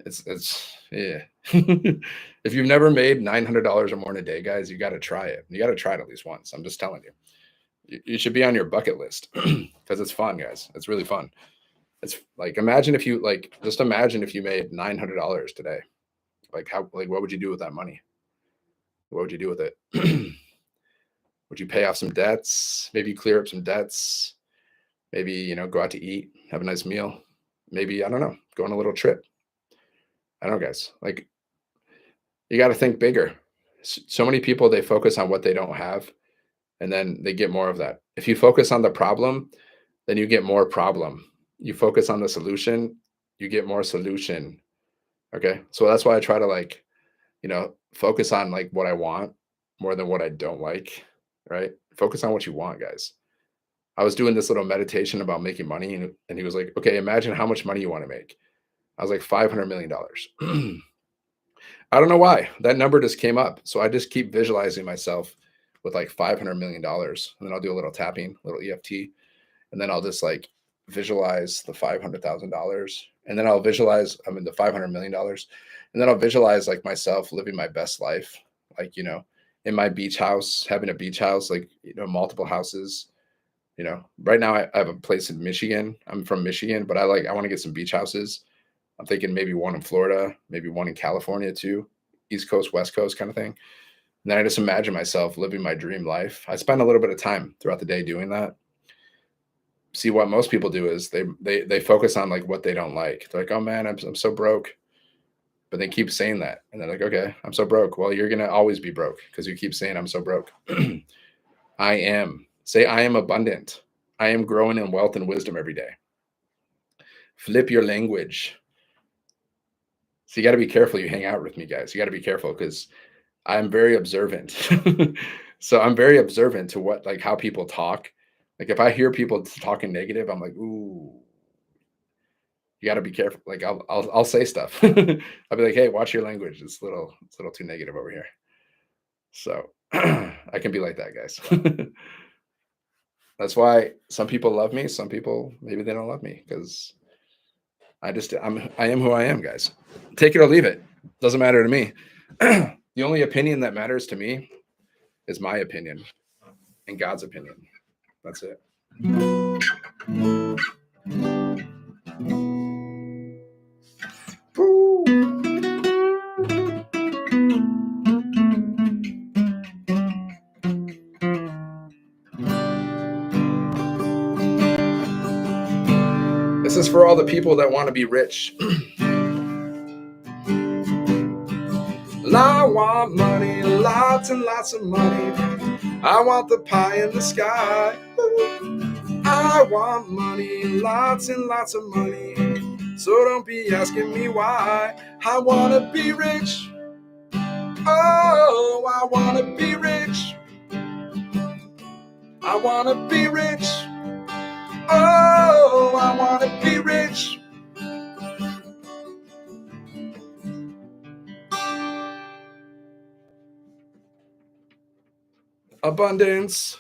it's yeah. If you've never made $900 or more in a day, guys, you got to try it. You got to try it at least once. I'm just telling you. You should be on your bucket list because it's fun, guys. It's really fun. It's like, just imagine if you made $900 today. Like what would you do with that money? What would you do with it? Would you pay off some debts? Maybe clear up some debts. Maybe, go out to eat, have a nice meal. Maybe, I don't know, go on a little trip. I don't know, guys. Like, you got to think bigger. So many people, they focus on what they don't have, and then they get more of that. If you focus on the problem, then you get more problem. You focus on the solution, you get more solution. Okay. So that's why I try to focus on like what I want more than what I don't like. Right. Focus on what you want, guys. I was doing this little meditation about making money, and he was like, okay, imagine how much money you want to make. I was like, $500 million. I don't know why that number just came up. So I just keep visualizing myself with like $500 million. And then I'll do a little tapping, a little EFT. And then I'll just like visualize the $500,000. And then I'll visualize, the $500 million. And then I'll visualize like myself living my best life. Like, in my beach house, having a beach house, like, multiple houses. Right now I have a place in Michigan. I'm from Michigan, but I want to get some beach houses. I'm thinking maybe one in Florida, maybe one in California too, East Coast, West Coast kind of thing. And then I just imagine myself living my dream life. I spend a little bit of time throughout the day doing that. See, what most people do is they focus on like what they don't like. They're like, oh man, I'm so broke. But they keep saying that. And they're like, okay, I'm so broke. Well, you're going to always be broke because you keep saying I'm so broke. I am. Say, I am abundant. I am growing in wealth and wisdom every day. Flip your language. So you got to be careful. You hang out with me, guys. You got to be careful because I'm very observant. So I'm very observant to how people talk. Like if I hear people talking negative, I'm like, ooh, you got to be careful. Like I'll say stuff. I'll be like, hey, watch your language. It's a little too negative over here. So I can be like that, guys. That's why some people love me. Some people, maybe they don't love me because I am who I am, guys. Take it or leave it. Doesn't matter to me. The only opinion that matters to me is my opinion and God's opinion. That's it. This is for all the people that want to be rich. I want money, lots and lots of money. I want the pie in the sky. I want money, lots and lots of money. So don't be asking me why. I want to be rich. Oh, I want to be rich. I want to be rich. Oh, I want to be rich. Abundance.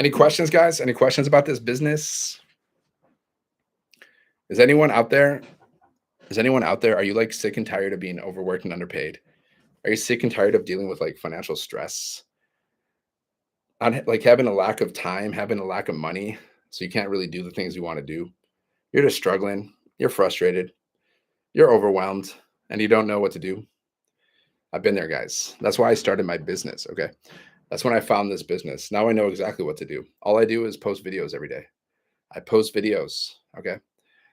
Any questions, guys? Any questions about this business? Is anyone out there? Are you like sick and tired of being overworked and underpaid? Are you sick and tired of dealing with like financial stress? On like having a lack of time, having a lack of money, so you can't really do the things you want to do. You're just struggling, you're frustrated, you're overwhelmed, and you don't know what to do. I've been there, guys. That's why I started my business. Okay. That's when I found this business. Now I know exactly what to do. All I do is post videos every day. I post videos. Okay.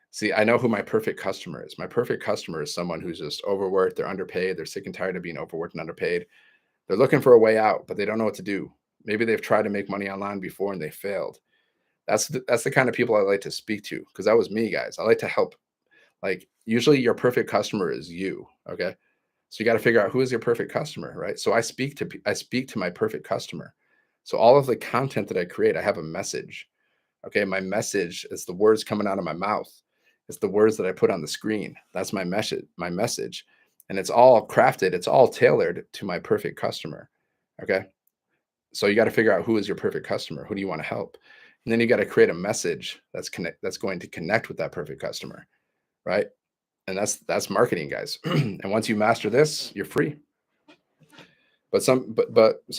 See, I know who my perfect customer is. My perfect customer is someone who's just overworked, they're underpaid, they're sick and tired of being overworked and underpaid. They're looking for a way out, but they don't know what to do. Maybe they've tried to make money online before and they failed. That's the kind of people I like to speak to, because that was me, guys. I like to help. Like usually your perfect customer is you. Okay. So you got to figure out who is your perfect customer, right? So I speak to my perfect customer. So all of the content that I create, I have a message. Okay. My message is the words coming out of my mouth. It's the words that I put on the screen. That's my message. And it's all crafted. It's all tailored to my perfect customer. Okay. So you got to figure out who is your perfect customer. Who do you want to help? And then you got to create a message that's going to connect with that perfect customer. Right. And that's marketing, guys. And once you master this, you're free. But some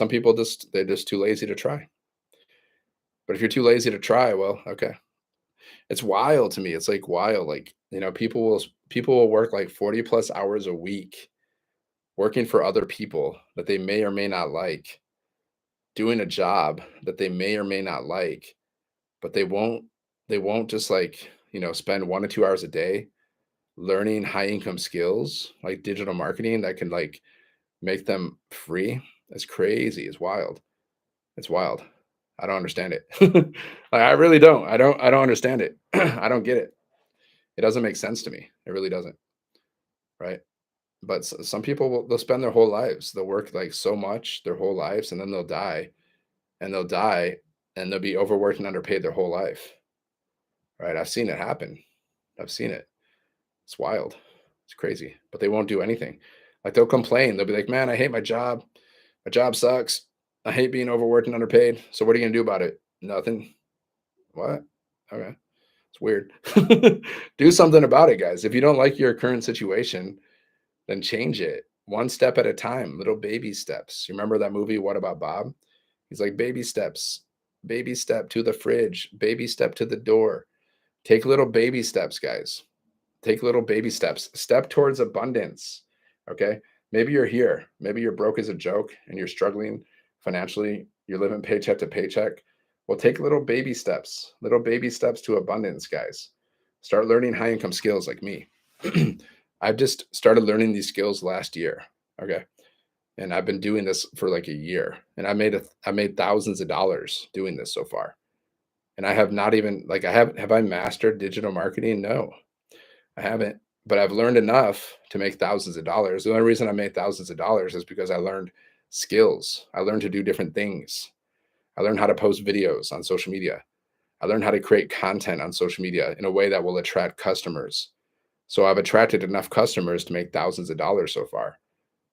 people they're just too lazy to try. But if you're too lazy to try, well, okay. It's wild to me. It's like wild. Like, people will work like 40 plus hours a week working for other people that they may or may not like, doing a job that they may or may not like, but they won't just like, spend 1 to 2 hours a day learning high income skills like digital marketing that can like make them free. It's crazy. It's wild. It's wild. I don't understand it. Like, I really don't. I don't understand it. I don't get it. It doesn't make sense to me. It really doesn't. Right. But some people they'll spend their whole lives. They'll work like so much their whole lives, and then they'll die, and they'll be overworked and underpaid their whole life. Right. I've seen it happen. I've seen it. It's wild. It's crazy. But they won't do anything. Like they'll complain. They'll be like, "Man, I hate my job. My job sucks. I hate being overworked and underpaid. So what are you gonna do about it?" Nothing. What? Okay. It's weird. Do something about it, guys. If you don't like your current situation, then change it one step at a time, little baby steps. You remember that movie, What About Bob? He's like, baby steps, baby step to the fridge, baby step to the door. Take little baby steps, guys. Take little baby steps. Step towards abundance. Okay. Maybe you're here. Maybe you're broke as a joke and you're struggling financially. You're living paycheck to paycheck. Well, take little baby steps to abundance, guys. Start learning high income skills like me. I've just started learning these skills last year. Okay. And I've been doing this for like a year, and I made thousands of dollars doing this so far. And I have not even like, have I mastered digital marketing? No, I haven't, but I've learned enough to make thousands of dollars. The only reason I made thousands of dollars is because I learned skills. I learned to do different things. I learned how to post videos on social media. I learned how to create content on social media in a way that will attract customers. So I've attracted enough customers to make thousands of dollars so far.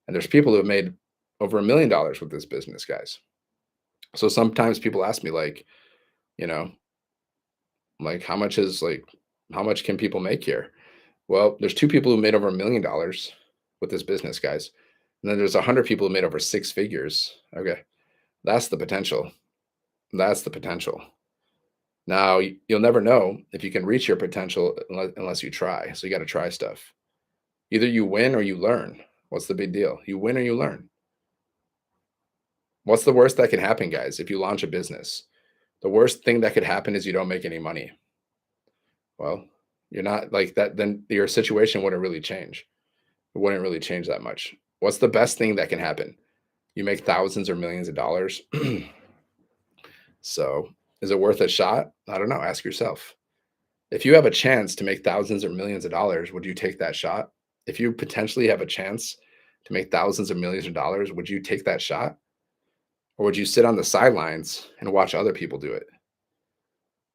And there's people who have made over $1 million with this business, guys. So sometimes people ask me like, you know, like how much can people make here? Well, there's 2 people who made over $1 million with this business, guys. And then there's 100 people who made over 6 figures. Okay. That's the potential. That's the potential. Now, you'll never know if you can reach your potential unless you try. So you got to try stuff. Either you win or you learn. What's the big deal? You win or you learn. What's the worst that can happen, guys, if you launch a business? The worst thing that could happen is you don't make any money. Well, you're not like that, then your situation wouldn't really change. It wouldn't really change that much. What's the best thing that can happen? You make thousands or millions of dollars. So is it worth a shot? I don't know. Ask yourself. If you have a chance to make thousands or millions of dollars, would you take that shot? If you potentially have a chance to make thousands or millions of dollars, would you take that shot? Or would you sit on the sidelines and watch other people do it?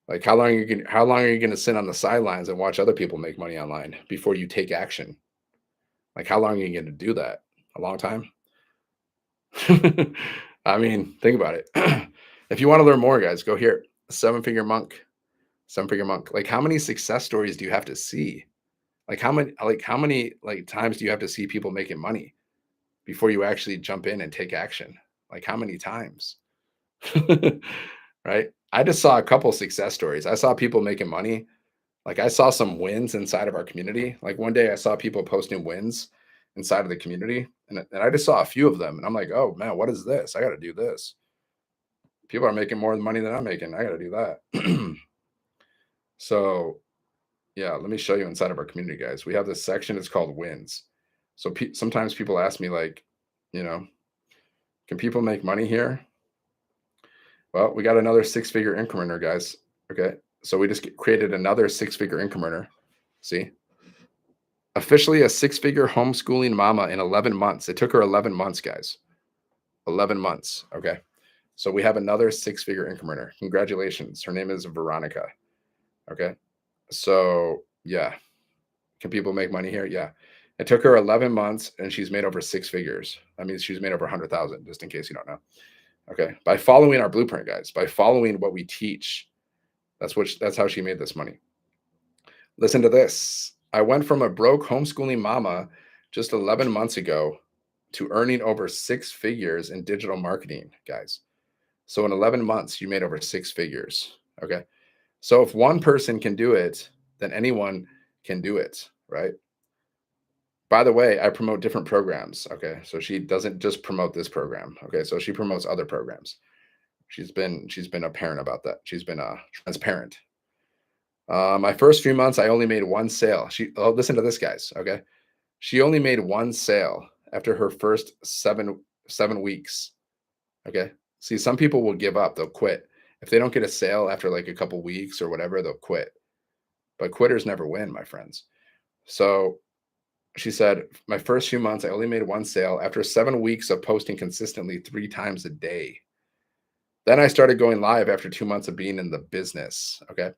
Like how long are you going to sit on the sidelines and watch other people make money online before you take action? Like how long are you going to do that? A long time? I mean, think about it. If you want to learn more, guys, go here. Seven Figure Monk. Seven Figure Monk. Like, how many success stories do you have to see? Like, how many times do you have to see people making money before you actually jump in and take action? Like, how many times? Right? I just saw a couple success stories. I saw people making money. Like, I saw some wins inside of our community. Like, one day I saw people posting wins inside of the community, and I just saw a few of them, and I'm like, oh man, what is this? I got to do this. People are making more money than I'm making. I got to do that. So yeah, let me show you inside of our community, guys. We have this section. It's called wins. So sometimes people ask me, like, you know, can people make money here? Well, we got another six-figure income earner, guys. Okay, so we just created another six-figure income earner. See, officially a six-figure homeschooling mama in 11 months. It took her 11 months, guys. 11 months. Okay, so we have another six-figure income earner. Congratulations. Her name is Veronica. Okay, so yeah, can people make money here? Yeah. It took her 11 months and she's made over six figures. I mean, she's made over 100,000, just in case you don't know. Okay. By following our blueprint, guys, by following what we teach, that's how she made this money. Listen to this. I went from a broke homeschooling mama just 11 months ago to earning over six figures in digital marketing, guys. So in 11 months, you made over six figures. Okay. So if one person can do it, then anyone can do it, right? By the way, I promote different programs. Okay. So she doesn't just promote this program. Okay. So she promotes other programs. She's been apparent about that. She's been transparent. My first few months, I only made one sale. Listen to this, guys. Okay. She only made one sale after her first seven weeks. Okay. See, some people will give up, they'll quit. If they don't get a sale after like a couple weeks or whatever, they'll quit. But quitters never win, my friends. So she said, my first few months, I only made one sale after 7 weeks of posting consistently 3 times a day. Then I started going live after 2 months of being in the business. Okay.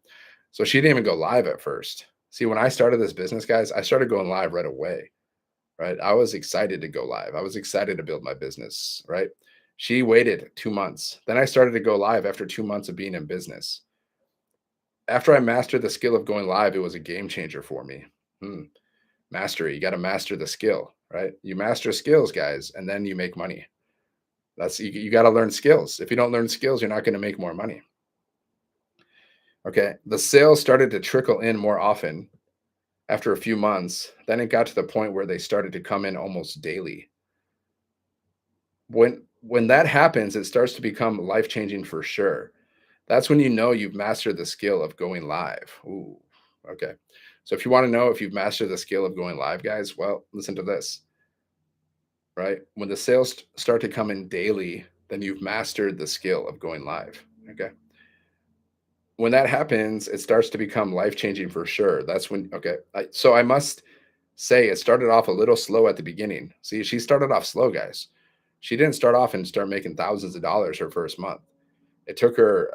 So she didn't even go live at first. See, when I started this business, guys, I started going live right away. Right. I was excited to go live. I was excited to build my business. Right. She waited 2 months. Then I started to go live after 2 months of being in business. After I mastered the skill of going live, it was a game changer for me. Mastery. You got to master the skill, right? You master skills, guys, and then you make money. You got to learn skills. If you don't learn skills, you're not going to make more money. Okay. The sales started to trickle in more often after a few months. Then it got to the point where they started to come in almost daily. When that happens, it starts to become life-changing for sure. That's when you know you've mastered the skill of going live. Ooh, okay. So if you want to know if you've mastered the skill of going live, guys, well, listen to this, right? When the sales start to come in daily, then you've mastered the skill of going live. Okay. When that happens, it starts to become life-changing for sure. That's when, okay. So I must say it started off a little slow at the beginning. See, she started off slow, guys. She didn't start off and start making thousands of dollars her first month. It took her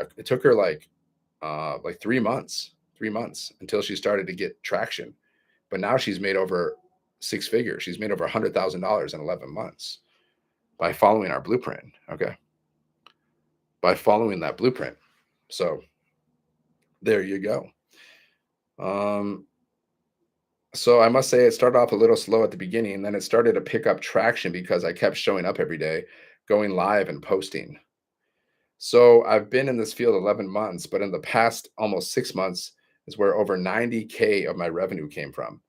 like 3 months until she started to get traction. But now she's made over six figures. She's made over $100,000 in 11 months by following our blueprint. Okay. By following that blueprint. So there you go. So I must say it started off a little slow at the beginning, and then it started to pick up traction because I kept showing up every day, going live and posting. So I've been in this field 11 months, but in the past almost 6 months is where over 90K of my revenue came from.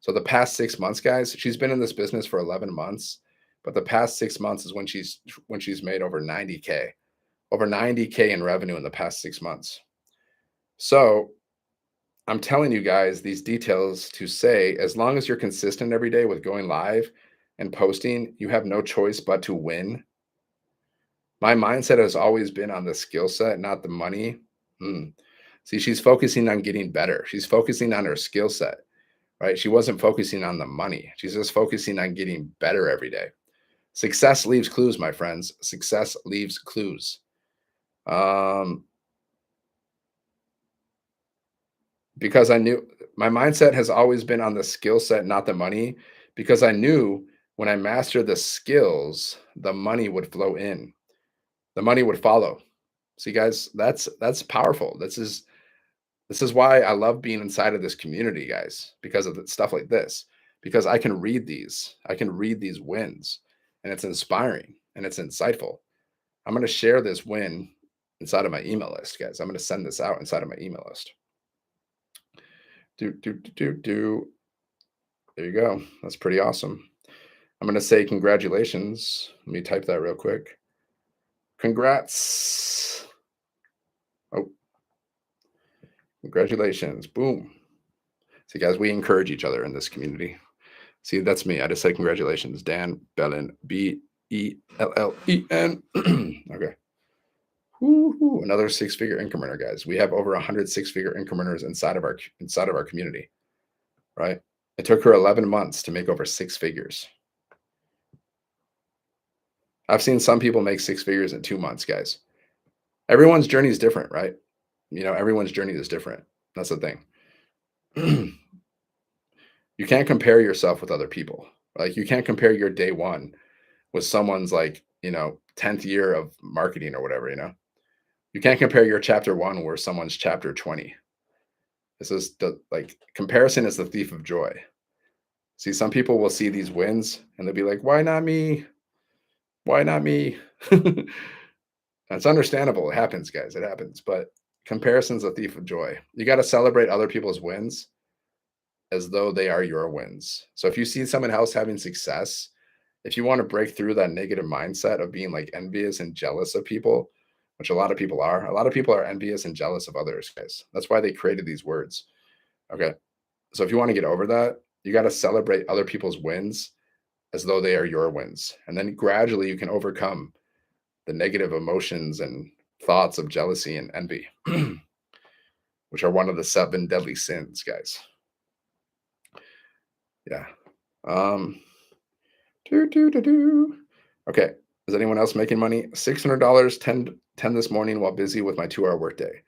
So the past 6 months, guys, she's been in this business for 11 months, but the past 6 months is when she's made over 90K in revenue in the past 6 months. So I'm telling you guys these details to say, as long as you're consistent every day with going live and posting, you have no choice but to win. My mindset has always been on the skill set, not the money. See, she's focusing on getting better. She's focusing on her skill set, right? She wasn't focusing on the money. She's just focusing on getting better every day. Success leaves clues, my friends. Success leaves clues. Because I knew my mindset has always been on the skill set, not the money, because I knew when I mastered the skills, the money would flow in. The money would follow. See, guys, that's powerful. This is why I love being inside of this community, guys, because of stuff like this. Because I can read these. I can read these wins, and it's inspiring and it's insightful. I'm going to share this win inside of my email list, guys. I'm going to send this out inside of my email list. Do. There you go. That's pretty awesome. I'm going to say congratulations. Let me type that real quick. Congrats. Oh, congratulations. Boom. See, guys, we encourage each other in this community. See, that's me. I just said congratulations. Dan Bellen, Bellen. Okay. Woo-hoo. Another six-figure income earner, guys. We have over 100 six-figure income earners inside of our community, right? It took her 11 months to make over 6 figures. I've seen some people make 6 figures in 2 months, guys. Everyone's journey is different, right? Everyone's journey is different. That's the thing. You can't compare yourself with other people. Like, you can't compare your day one with someone's 10th year of marketing or whatever, You can't compare your chapter 1 where someone's chapter 20. This is comparison is the thief of joy. See, some people will see these wins and they'll be like, why not me? Why not me? That's understandable. It happens, guys. It happens. But comparison's a thief of joy. You got to celebrate other people's wins as though they are your wins. So if you see someone else having success, if you want to break through that negative mindset of being envious and jealous of people, which a lot of people are envious and jealous of others, guys. That's why they created these words. Okay. So if you want to get over that, you got to celebrate other people's wins as though they are your wins. And then gradually you can overcome the negative emotions and thoughts of jealousy and envy, which are one of the 7 deadly sins, guys. Yeah. Okay. Is anyone else making money? $600, 10 this morning while busy with my 2-hour workday.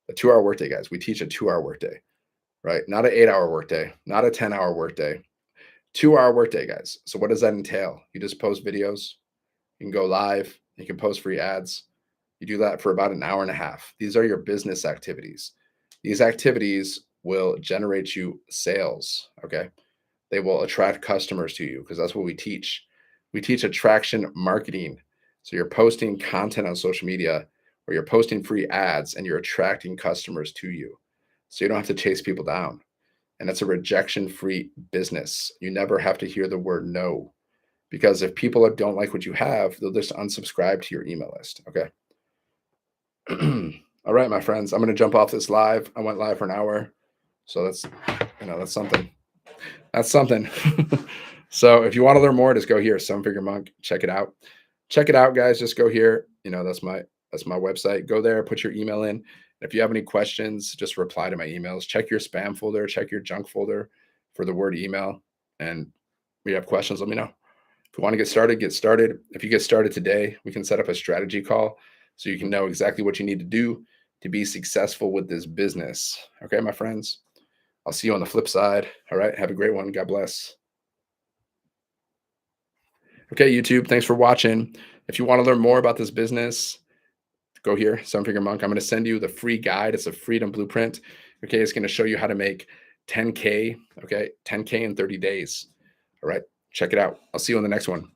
A 2-hour workday, guys. We teach a 2-hour workday, right? Not an 8-hour workday, not a 10-hour workday. 2-hour workday, guys. So what does that entail? You just post videos. You can go live. You can post free ads. You do that for about an hour and a half. These are your business activities. These activities will generate you sales, okay? They will attract customers to you because that's what we teach. We teach attraction marketing. So you're posting content on social media or you're posting free ads and you're attracting customers to you. So you don't have to chase people down. And it's a rejection-free business. You never have to hear the word no, because if people don't like what you have, they'll just unsubscribe to your email list, okay? All right, my friends, I'm going to jump off this live. I went live for an hour. So that's something. That's something. So if you want to learn more, just go here, 7-Figure Monk. Check it out. Check it out, guys. Just go here. That's my website. Go there, put your email in. If you have any questions, just reply to my emails. Check your spam folder, check your junk folder for the word email. And if you have questions, let me know. If you want to get started, get started. If you get started today, we can set up a strategy call so you can know exactly what you need to do to be successful with this business. Okay, my friends? I'll see you on the flip side. All right. Have a great one. God bless. Okay, YouTube, thanks for watching. If you want to learn more about this business, go here, 7-Figure Monk. I'm going to send you the free guide. It's a freedom blueprint. Okay, it's going to show you how to make 10K. Okay, 10K in 30 days. All right, check it out. I'll see you on the next one.